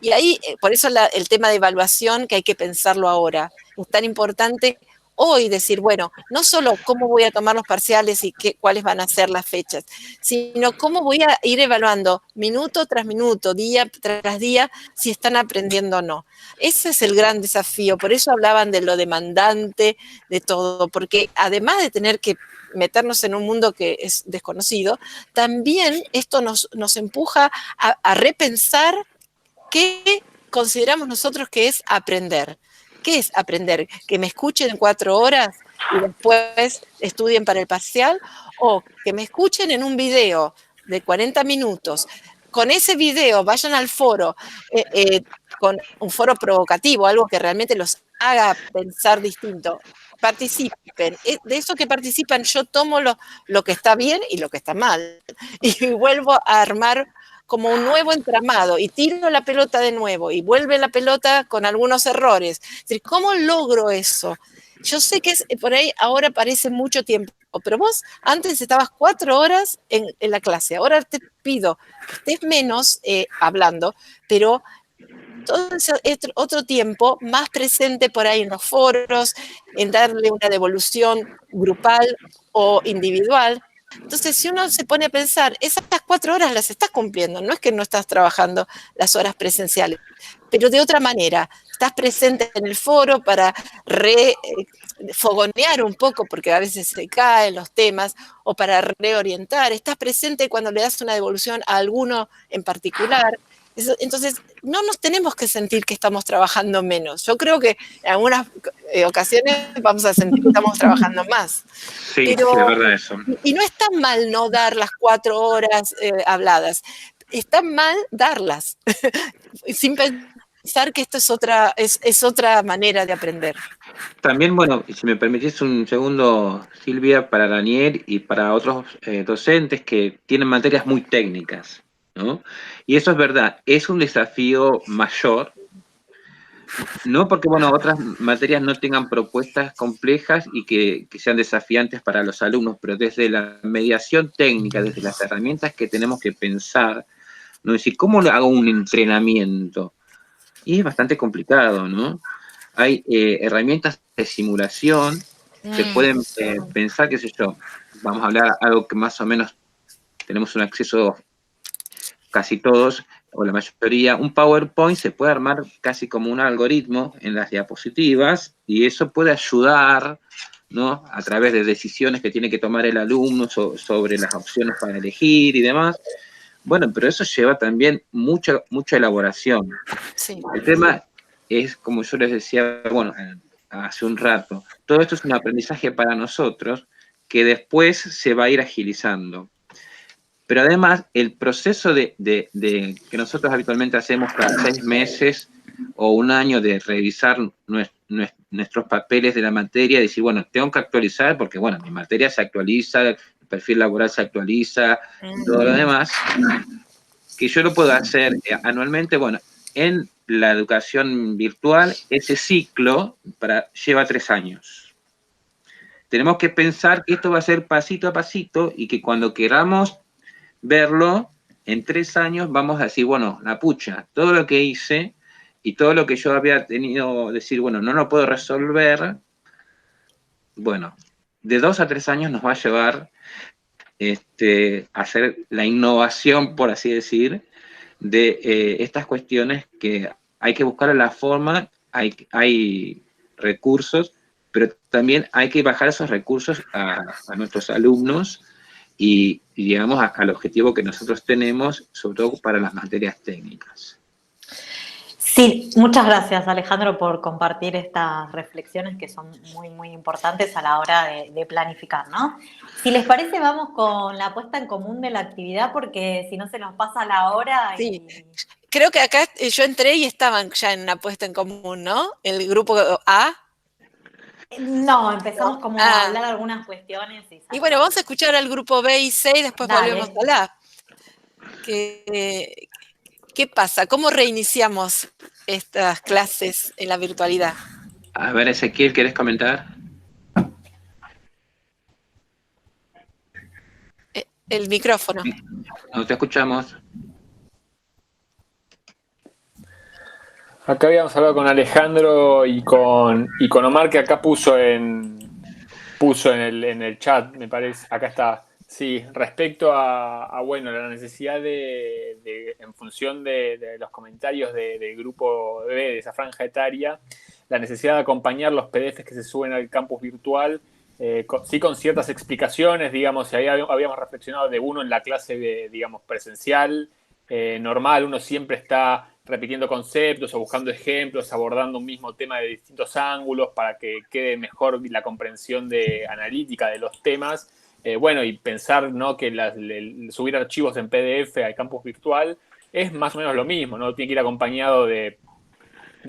Y ahí, por eso el tema de evaluación, que hay que pensarlo ahora, es tan importante hoy decir, bueno, no solo cómo voy a tomar los parciales y cuáles van a ser las fechas, sino cómo voy a ir evaluando minuto tras minuto, día tras día, si están aprendiendo o no. Ese es el gran desafío, por eso hablaban de lo demandante, de todo, porque además de tener que meternos en un mundo que es desconocido, también esto nos empuja a repensar qué consideramos nosotros que es aprender. ¿Qué es aprender? ¿Que me escuchen 4 horas y después estudien para el parcial? ¿O que me escuchen en un video de 40 minutos? Con ese video vayan al foro, con un foro provocativo, algo que realmente los haga pensar distinto. Participen. De eso que participan, yo tomo lo que está bien y lo que está mal. Y vuelvo a armar como un nuevo entramado y tiro la pelota de nuevo y vuelve la pelota con algunos errores. Es decir, ¿cómo logro eso? Yo sé que por ahí ahora parece mucho tiempo, pero vos antes estabas 4 horas en la clase, ahora te pido que estés menos hablando, pero todo ese otro tiempo más presente por ahí en los foros, en darle una devolución grupal o individual. Entonces, si uno se pone a pensar, esas 4 horas las estás cumpliendo, no es que no estás trabajando las horas presenciales, pero de otra manera, estás presente en el foro para fogonear un poco, porque a veces se caen los temas, o para reorientar, estás presente cuando le das una devolución a alguno en particular. Entonces, no nos tenemos que sentir que estamos trabajando menos. Yo creo que en algunas ocasiones vamos a sentir que estamos trabajando más. Sí, Pero, sí, es verdad eso. Y no está mal no dar las 4 horas habladas. Está mal darlas, sin pensar que esto es otra manera de aprender. También, bueno, si me permitís un segundo, Silvia, para Daniel y para otros docentes que tienen materias muy técnicas, ¿no? Y eso es verdad, es un desafío mayor, no porque, bueno, otras materias no tengan propuestas complejas y que sean desafiantes para los alumnos, pero desde la mediación técnica, desde las herramientas que tenemos que pensar, ¿no? Es decir, ¿cómo hago un entrenamiento? Y es bastante complicado, ¿no? Hay herramientas de simulación que pueden pensar, qué sé yo, vamos a hablar algo que más o menos tenemos un acceso casi todos, o la mayoría, un PowerPoint se puede armar casi como un algoritmo en las diapositivas y eso puede ayudar, ¿no? A través de decisiones que tiene que tomar el alumno sobre las opciones para elegir y demás. Bueno, pero eso lleva también mucha elaboración. Sí. El tema es, como yo les decía, bueno, hace un rato, todo esto es un aprendizaje para nosotros que después se va a ir agilizando. Pero además, el proceso que nosotros habitualmente hacemos cada 6 meses o un año de revisar nuestros papeles de la materia, decir, bueno, tengo que actualizar porque, bueno, mi materia se actualiza, el perfil laboral se actualiza, todo lo demás, que yo lo puedo hacer anualmente, bueno, en la educación virtual, ese ciclo lleva 3 años. Tenemos que pensar que esto va a ser pasito a pasito y que cuando queramos verlo, en 3 años vamos a decir, bueno, la pucha, todo lo que hice y todo lo que yo había tenido, decir, bueno, no lo puedo resolver, bueno, de 2 a 3 años nos va a llevar a hacer la innovación, por así decir, de estas cuestiones que hay que buscar la forma, hay recursos, pero también hay que bajar esos recursos a nuestros alumnos y llegamos al objetivo que nosotros tenemos, sobre todo para las materias técnicas. Sí, muchas gracias Alejandro por compartir estas reflexiones que son muy, muy importantes a la hora de planificar, ¿no? Si les parece, vamos con la puesta en común de la actividad, porque si no se nos pasa la hora. Sí. Creo que acá yo entré y estaban ya en una puesta en común, ¿no? El grupo A. No, empezamos como a hablar algunas cuestiones. Y bueno, vamos a escuchar al grupo B y C y después volvemos a la A. Que ¿Qué pasa? ¿Cómo reiniciamos estas clases en la virtualidad? A ver, Ezequiel, ¿quieres comentar? El micrófono. No te escuchamos. Acá habíamos hablado con Alejandro y con Omar, que acá puso en el chat, me parece, acá está. Sí, respecto a bueno, la necesidad en función de los comentarios del grupo B, de esa franja etaria, la necesidad de acompañar los PDFs que se suben al campus virtual, sí con ciertas explicaciones, digamos, si ahí habíamos reflexionado de uno en la clase, digamos, presencial, normal, uno siempre está repitiendo conceptos o buscando ejemplos, abordando un mismo tema de distintos ángulos para que quede mejor la comprensión analítica de los temas. Bueno, y pensar, ¿no?, que subir archivos en PDF al campus virtual es más o menos lo mismo, ¿no? Tiene que ir acompañado de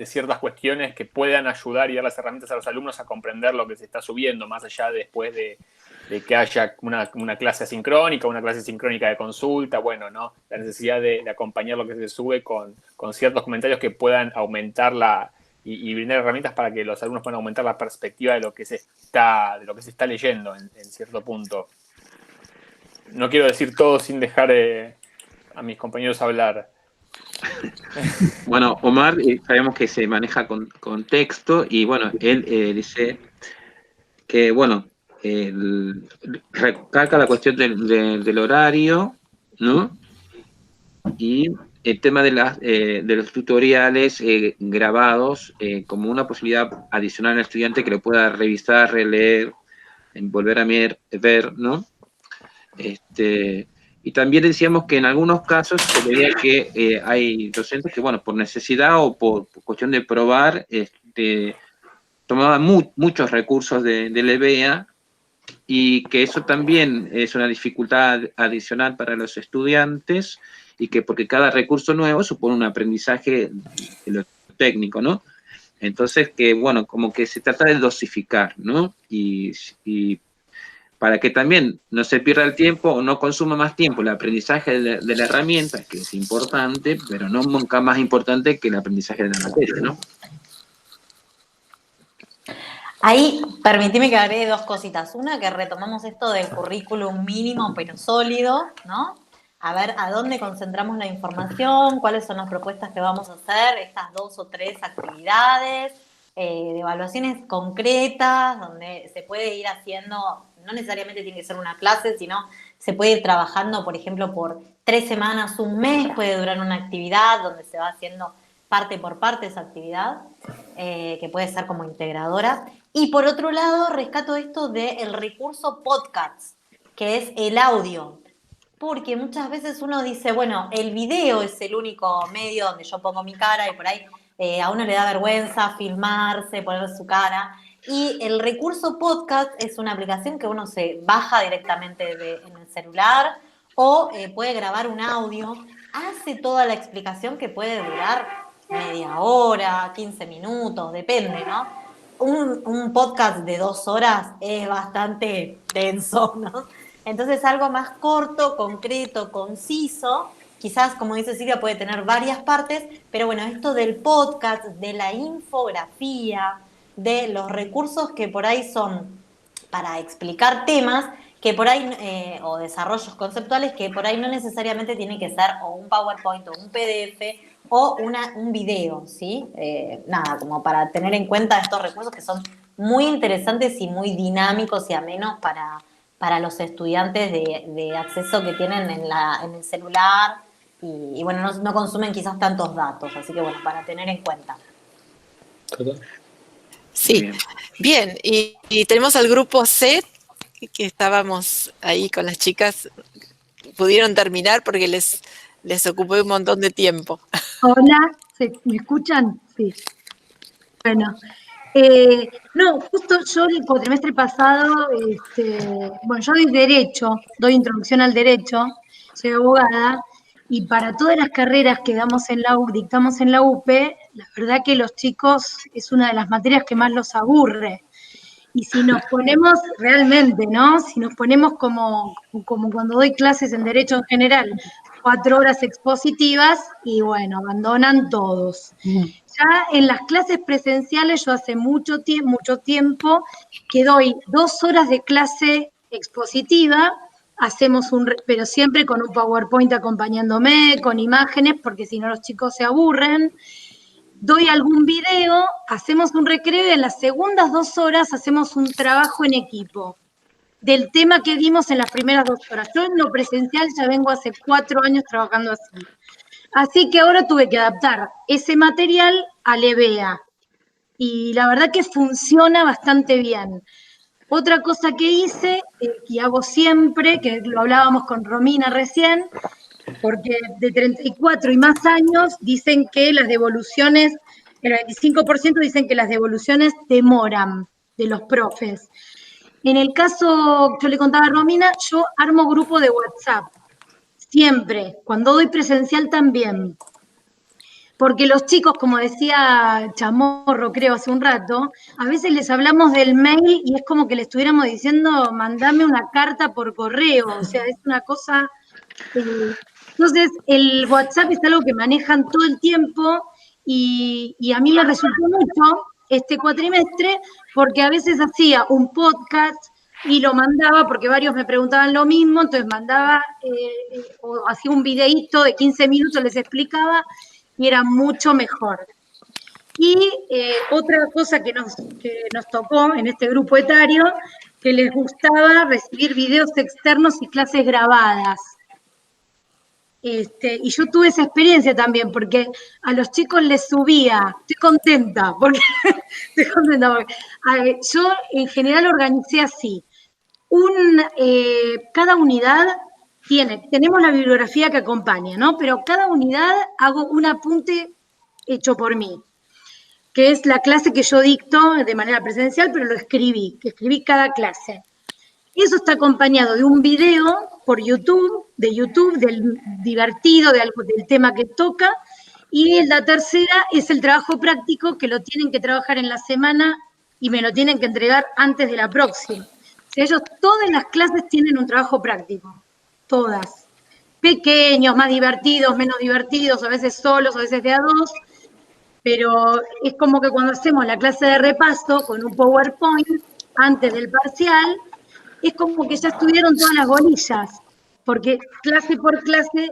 ciertas cuestiones que puedan ayudar y dar las herramientas a los alumnos a comprender lo que se está subiendo, más allá después de que haya una clase asincrónica, una clase sincrónica de consulta, bueno, ¿no? La necesidad de acompañar lo que se sube con ciertos comentarios que puedan aumentar y brindar herramientas para que los alumnos puedan aumentar la perspectiva de lo que se está leyendo en cierto punto. No quiero decir todo sin dejar a mis compañeros hablar. Bueno, Omar, sabemos que se maneja con texto y bueno, él dice que, bueno, recalca la cuestión del horario, ¿no? Y el tema de los tutoriales grabados como una posibilidad adicional al estudiante que lo pueda revisar, releer, volver a ver, ¿no? Y también decíamos que en algunos casos se veía que hay docentes que, bueno, por necesidad o por cuestión de probar, tomaban muchos recursos del EBEA y que eso también es una dificultad adicional para los estudiantes y que porque cada recurso nuevo supone un aprendizaje de lo técnico, ¿no? Entonces, que bueno, como que se trata de dosificar, ¿no? Y para que también no se pierda el tiempo o no consuma más tiempo el aprendizaje de la herramienta, que es importante, pero no nunca más importante que el aprendizaje de la materia, ¿no? Ahí, permitime que agregue dos cositas. Una, que retomamos esto del currículum mínimo pero sólido, ¿no? A ver a dónde concentramos la información, cuáles son las propuestas que vamos a hacer, estas 2 o 3 actividades, de evaluaciones concretas, donde se puede ir haciendo, no necesariamente tiene que ser una clase, sino se puede ir trabajando, por ejemplo, por 3 semanas, un mes, puede durar una actividad donde se va haciendo parte por parte esa actividad, que puede ser como integradora. Y por otro lado, rescato esto del recurso podcast, que es el audio. Porque muchas veces uno dice, bueno, el video es el único medio donde yo pongo mi cara y por ahí a uno le da vergüenza filmarse, poner su cara. Y el recurso podcast es una aplicación que uno se baja directamente en el celular o puede grabar un audio, hace toda la explicación que puede durar media hora, 15 minutos, depende, ¿no? Un podcast de 2 horas es bastante denso, ¿no? Entonces algo más corto, concreto, conciso, quizás, como dice Silvia, puede tener varias partes, pero bueno, esto del podcast, de la infografía, de los recursos que por ahí son para explicar temas, que por ahí, o desarrollos conceptuales, que por ahí no necesariamente tiene que ser o un PowerPoint o un PDF o un video, ¿sí? Nada, como para tener en cuenta estos recursos que son muy interesantes y muy dinámicos y amenos para los estudiantes de acceso que tienen en el celular y bueno, no consumen quizás tantos datos, así que bueno, para tener en cuenta. Sí, bien, y tenemos al grupo C, que estábamos ahí con las chicas, pudieron terminar porque les ocupó un montón de tiempo. Hola, ¿me escuchan? Sí. Bueno, no, justo yo el cuatrimestre pasado, bueno, yo doy Derecho, doy Introducción al Derecho, soy abogada, y para todas las carreras que dictamos en la UPE, la verdad que los chicos es una de las materias que más los aburre. Y si nos ponemos realmente, ¿no? Si nos ponemos como cuando doy clases en Derecho en general, 4 horas expositivas, y bueno, abandonan todos. Ya en las clases presenciales yo hace mucho tiempo que doy 2 horas de clase expositiva, hacemos pero siempre con un PowerPoint acompañándome, con imágenes, porque si no los chicos se aburren. Doy algún video, hacemos un recreo y en las segundas 2 horas hacemos un trabajo en equipo del tema que dimos en las primeras 2 horas. Yo en lo presencial ya vengo hace 4 años trabajando así. Así que ahora tuve que adaptar ese material al EBEA. Y la verdad que funciona bastante bien. Otra cosa que hice, y hago siempre, que lo hablábamos con Romina recién, porque de 34 y más años dicen que las devoluciones, el 25% dicen que las devoluciones demoran de los profes. En el caso, yo le contaba a Romina, yo armo grupo de WhatsApp, siempre, cuando doy presencial también. Porque los chicos, como decía Chamorro, creo, hace un rato, a veces les hablamos del mail y es como que le estuviéramos diciendo, mandame una carta por correo, o sea, es una cosa... Entonces, el WhatsApp es algo que manejan todo el tiempo y a mí me resultó mucho este cuatrimestre porque a veces hacía un podcast y lo mandaba porque varios me preguntaban lo mismo, entonces mandaba o hacía un videíto de 15 minutos, les explicaba y era mucho mejor. Y otra cosa que nos tocó en este grupo etario, que les gustaba recibir videos externos y clases grabadas. Y yo tuve esa experiencia también, porque a los chicos les subía, estoy contenta, porque yo en general organicé así. Cada unidad tenemos la bibliografía que acompaña, ¿no? Pero cada unidad hago un apunte hecho por mí, que es la clase que yo dicto de manera presencial, pero lo escribí cada clase. Eso está acompañado de un video por YouTube, del divertido, del tema que toca, y la tercera es el trabajo práctico que lo tienen que trabajar en la semana y me lo tienen que entregar antes de la próxima. O sea, ellos todas las clases tienen un trabajo práctico, todas. Pequeños, más divertidos, menos divertidos, a veces solos, a veces de a dos, pero es como que cuando hacemos la clase de repaso con un PowerPoint antes del parcial, es como que ya estuvieron todas las bolillas, porque clase por clase,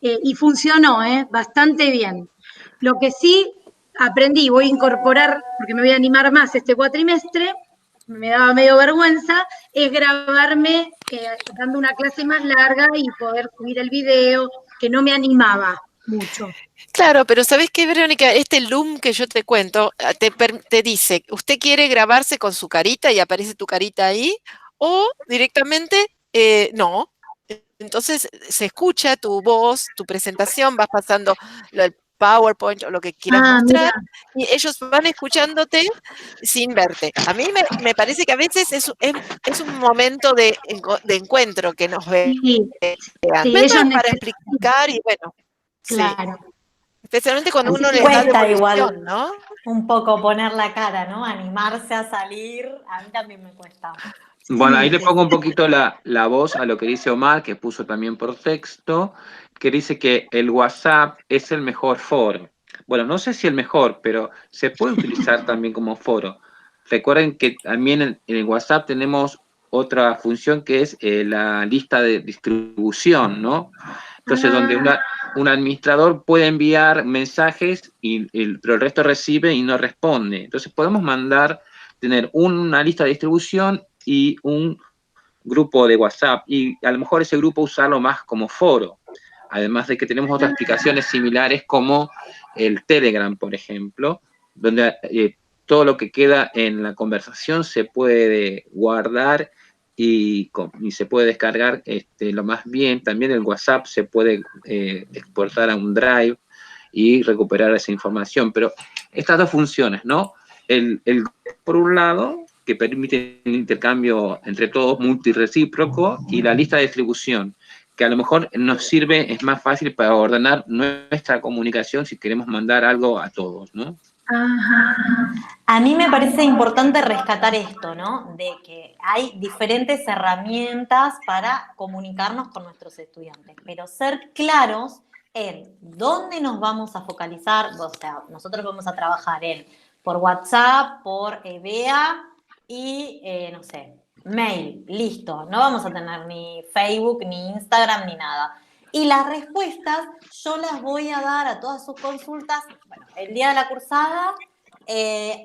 y funcionó, bastante bien. Lo que sí aprendí, voy a incorporar, porque me voy a animar más este cuatrimestre, me daba medio vergüenza, es grabarme dando una clase más larga y poder subir el video, que no me animaba mucho. Claro, pero ¿sabés qué, Verónica? Este Loom que yo te cuento, te dice, ¿usted quiere grabarse con su carita y aparece tu carita ahí? O directamente, no. Entonces se escucha tu voz, tu presentación, vas pasando el PowerPoint o lo que quieras mostrar, y ellos van escuchándote sin verte. A mí me parece que a veces es un momento de encuentro que nos vean. Sí, para explicar y bueno. Claro. Sí. Especialmente cuando uno les cuesta da igual, ¿no? Un poco poner la cara, ¿no? Animarse a salir, a mí también me cuesta. Bueno, ahí le pongo un poquito la voz a lo que dice Omar, que puso también por texto, que dice que el WhatsApp es el mejor foro. Bueno, no sé si el mejor, pero se puede utilizar también como foro. Recuerden que también en el WhatsApp tenemos otra función que es la lista de distribución, ¿no? Entonces, donde un administrador puede enviar mensajes, pero el resto recibe y no responde. Entonces, podemos tener una lista de distribución y un grupo de WhatsApp, y a lo mejor ese grupo usarlo más como foro, además de que tenemos otras aplicaciones similares como el Telegram, por ejemplo, donde todo lo que queda en la conversación se puede guardar y se puede descargar lo más bien. También el WhatsApp se puede exportar a un Drive y recuperar esa información, pero estas dos funciones, ¿no? Por un lado, que permite el intercambio entre todos multirecíproco, y la lista de distribución, que a lo mejor nos sirve, es más fácil para ordenar nuestra comunicación si queremos mandar algo a todos, ¿no? Ajá. A mí me parece importante rescatar esto, ¿no? De que hay diferentes herramientas para comunicarnos con nuestros estudiantes, pero ser claros en dónde nos vamos a focalizar. O sea, nosotros vamos a trabajar por WhatsApp, por EBEA y, no sé, mail, listo. No vamos a tener ni Facebook, ni Instagram, ni nada. Y las respuestas yo las voy a dar a todas sus consultas, bueno, el día de la cursada,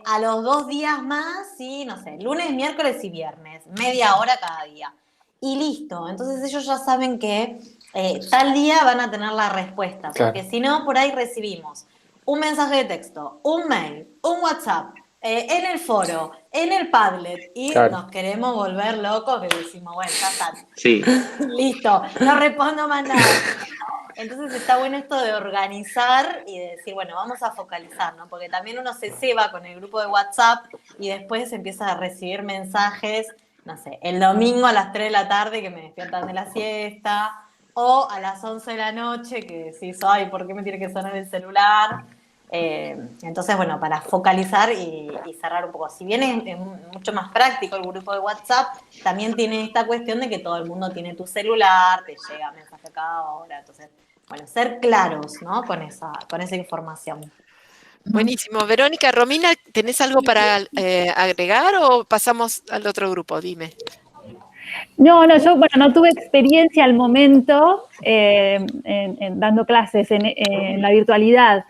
a los 2 días más, sí, no sé, lunes, miércoles y viernes, media hora cada día. Y listo, entonces ellos ya saben que tal día van a tener la respuesta, porque si no, por ahí recibimos un mensaje de texto, un mail, un WhatsApp, en el foro, en el Padlet, y nos queremos volver locos, que decimos, bueno, ya está. Sí. Listo, no respondo más nada. Entonces está bueno esto de organizar y de decir, bueno, vamos a focalizar, ¿no? Porque también uno se ceba con el grupo de WhatsApp y después empieza a recibir mensajes, no sé, el domingo a las 3 de la tarde que me despiertan de la siesta, o a las 11 de la noche que decís, ay, ¿por qué me tiene que sonar el celular? Entonces, bueno, para focalizar y cerrar un poco. Si bien es mucho más práctico el grupo de WhatsApp, también tiene esta cuestión de que todo el mundo tiene tu celular, te llega mensaje a cada hora. Entonces, bueno, ser claros, ¿no? Con esa información. Buenísimo. Verónica, Romina, ¿tenés algo para agregar o pasamos al otro grupo? Dime. No, yo no tuve experiencia al momento dando clases en la virtualidad.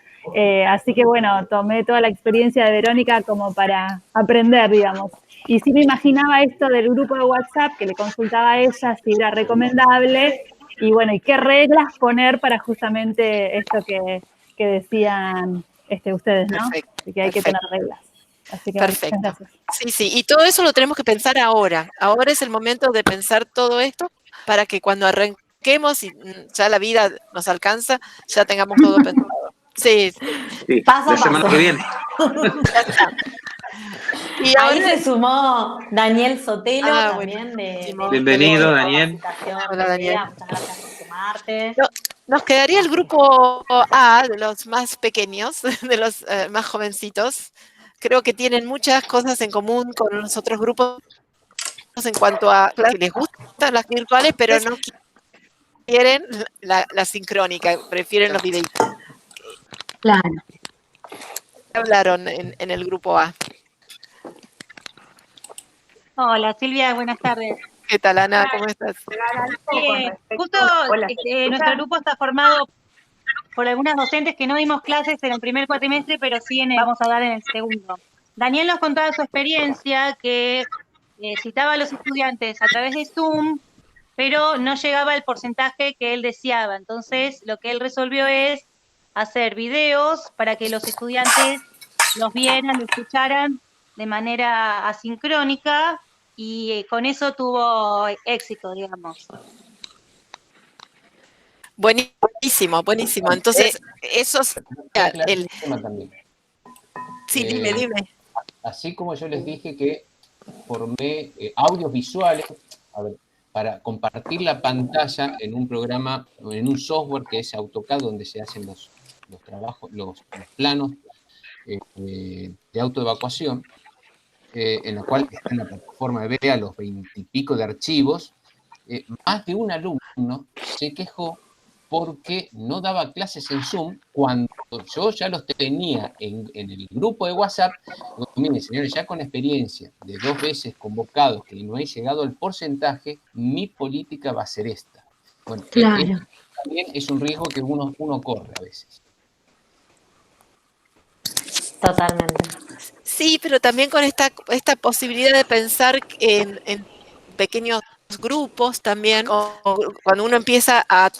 Así que bueno, tomé toda la experiencia de Verónica como para aprender, digamos. Y sí me imaginaba esto del grupo de WhatsApp, que le consultaba a ella si era recomendable, y bueno, y qué reglas poner para justamente esto que decían ustedes, ¿no? Perfecto, que hay que tener reglas. Así que perfecto. Muchas gracias. Sí, y todo eso lo tenemos que pensar ahora. Ahora es el momento de pensar todo esto para que cuando arranquemos y ya la vida nos alcanza, ya tengamos todo pensado. Sí. Paso a la semana paso. que viene. Y ahí se sumó Daniel Sotelo también. Bienvenido, Daniel. Hola, Daniel. Muchas gracias por sumarte. Nos quedaría el grupo A, de los más pequeños, de los más jovencitos. Creo que tienen muchas cosas en común con los otros grupos en cuanto a que les gustan las virtuales, pero no quieren la sincrónica, prefieren los videitos. Claro. ¿Qué hablaron en el grupo A? Hola, Silvia, buenas tardes. ¿Qué tal, Ana? ¿Cómo estás? Justo nuestro grupo está formado por algunas docentes que no dimos clases en el primer cuatrimestre, pero sí vamos a dar en el segundo. Daniel nos contaba su experiencia, que citaba a los estudiantes a través de Zoom, pero no llegaba al porcentaje que él deseaba. Entonces, lo que él resolvió es hacer videos para que los estudiantes los vieran, lo escucharan de manera asincrónica, y con eso tuvo éxito, digamos. Buenísimo. Entonces, eso es el tema también. Sí, dime. Así como yo les dije que formé audios visuales para compartir la pantalla en un programa, en un software que es AutoCAD, donde se hacen los trabajos, los planos de autoevacuación, en la cual está en la plataforma de EBEA los 20 y pico de archivos. Más de un alumno se quejó porque no daba clases en Zoom cuando yo ya los tenía en el grupo de WhatsApp. Miren, señores, ya con experiencia de 2 veces convocados que no he llegado al porcentaje, mi política va a ser esta. Bueno, claro. También es un riesgo que uno corre a veces. Totalmente. Sí, pero también con esta posibilidad de pensar en pequeños grupos también, cuando uno empieza a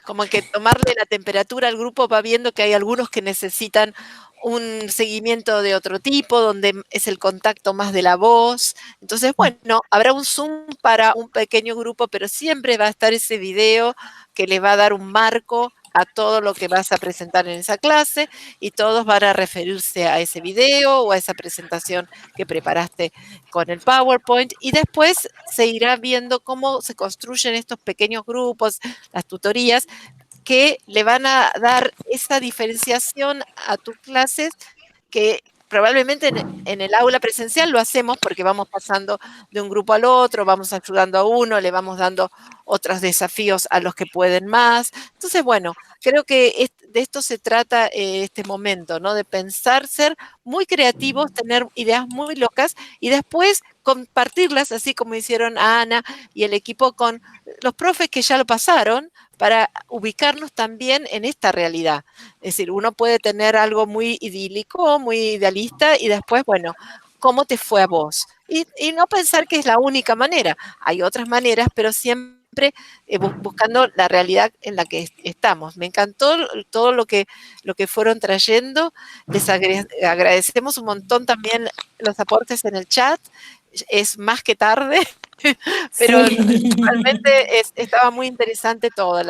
como que tomarle la temperatura al grupo, va viendo que hay algunos que necesitan un seguimiento de otro tipo, donde es el contacto más de la voz. Entonces, bueno, habrá un Zoom para un pequeño grupo, pero siempre va a estar ese video que le va a dar un marco a todo lo que vas a presentar en esa clase, y todos van a referirse a ese video o a esa presentación que preparaste con el PowerPoint, y después se irá viendo cómo se construyen estos pequeños grupos, las tutorías, que le van a dar esa diferenciación a tus clases que probablemente en el aula presencial lo hacemos porque vamos pasando de un grupo al otro, vamos ayudando a uno, le vamos dando otros desafíos a los que pueden más. Entonces, bueno, creo que de esto se trata este momento, ¿no? De pensar, ser muy creativos, tener ideas muy locas y después compartirlas, así como hicieron Ana y el equipo con los profes que ya lo pasaron, para ubicarnos también en esta realidad. Es decir, uno puede tener algo muy idílico, muy idealista, y después, bueno, ¿cómo te fue a vos? Y no pensar que es la única manera. Hay otras maneras, pero siempre buscando la realidad en la que estamos. Me encantó todo lo que fueron trayendo. Les agradecemos un montón también los aportes en el chat. Es más que tarde, pero Sí. realmente estaba muy interesante todo,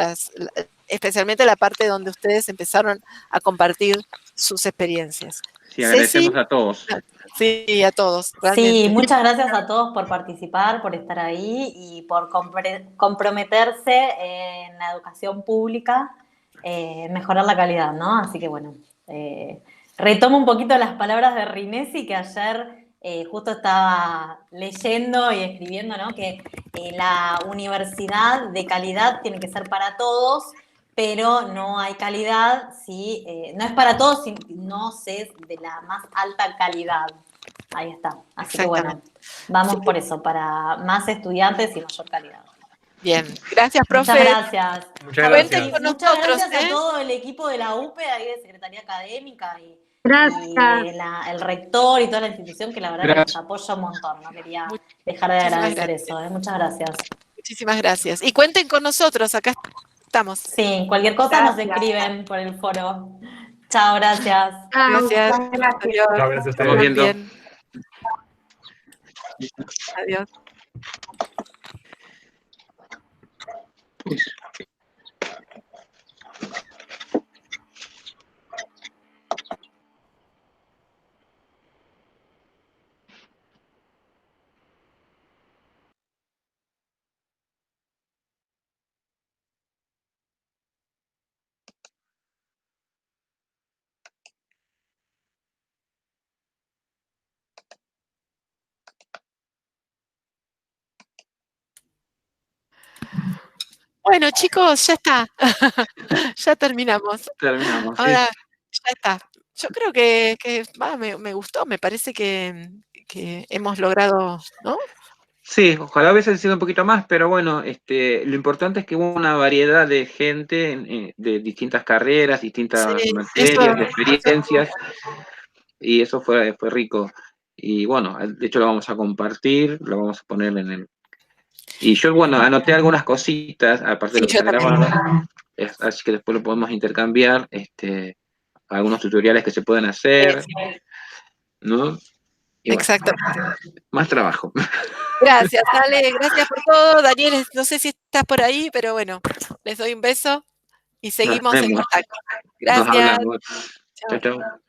especialmente la parte donde ustedes empezaron a compartir sus experiencias. Sí, agradecemos a todos. Sí, a todos, realmente. Sí, muchas gracias a todos por participar, por estar ahí y por comprometerse en la educación pública, mejorar la calidad, ¿no? Así que bueno, retomo un poquito las palabras de Rinesi, que ayer justo estaba leyendo y escribiendo, ¿no? Que la universidad de calidad tiene que ser para todos, pero no hay calidad si no es para todos si no se es de la más alta calidad. Ahí está. Así que bueno, vamos por eso, para más estudiantes y mayor calidad. Bien, gracias, profe. Muchas gracias. Muchas Cuenten gracias. con Muchas nosotros, gracias a todo el equipo de la UPE, ahí de Secretaría Académica y Gracias. el rector y toda la institución, que la verdad que nos apoya un montón. No quería dejar de agradecer eso. Muchas gracias. Muchísimas gracias. Y cuenten con nosotros, acá estamos. Sí, cualquier cosa nos escriben por el foro. Chao, gracias. Gracias. Adiós. Chao, gracias a Estamos ustedes. viendo. Bien. Adiós. Bueno, chicos, ya está. Ya terminamos. Terminamos. Sí. Ahora, ya está. Yo creo que me gustó, me parece que hemos logrado, ¿no? Sí, ojalá hubiese sido un poquito más, pero bueno, lo importante es que hubo una variedad de gente de distintas carreras, distintas Sí, materias, de experiencias, y eso fue rico. Y bueno, de hecho lo vamos a compartir, lo vamos a poner en el... Y yo, bueno, anoté algunas cositas, aparte de lo que yo está también. grabado, así que después lo podemos intercambiar, algunos tutoriales que se pueden hacer, ¿no? Y bueno, Exactamente. más trabajo. Gracias, Ale, gracias por todo. Daniel, no sé si estás por ahí, pero bueno, les doy un beso y seguimos en vemos. contacto. Nos Gracias. hablamos. Chao, chao.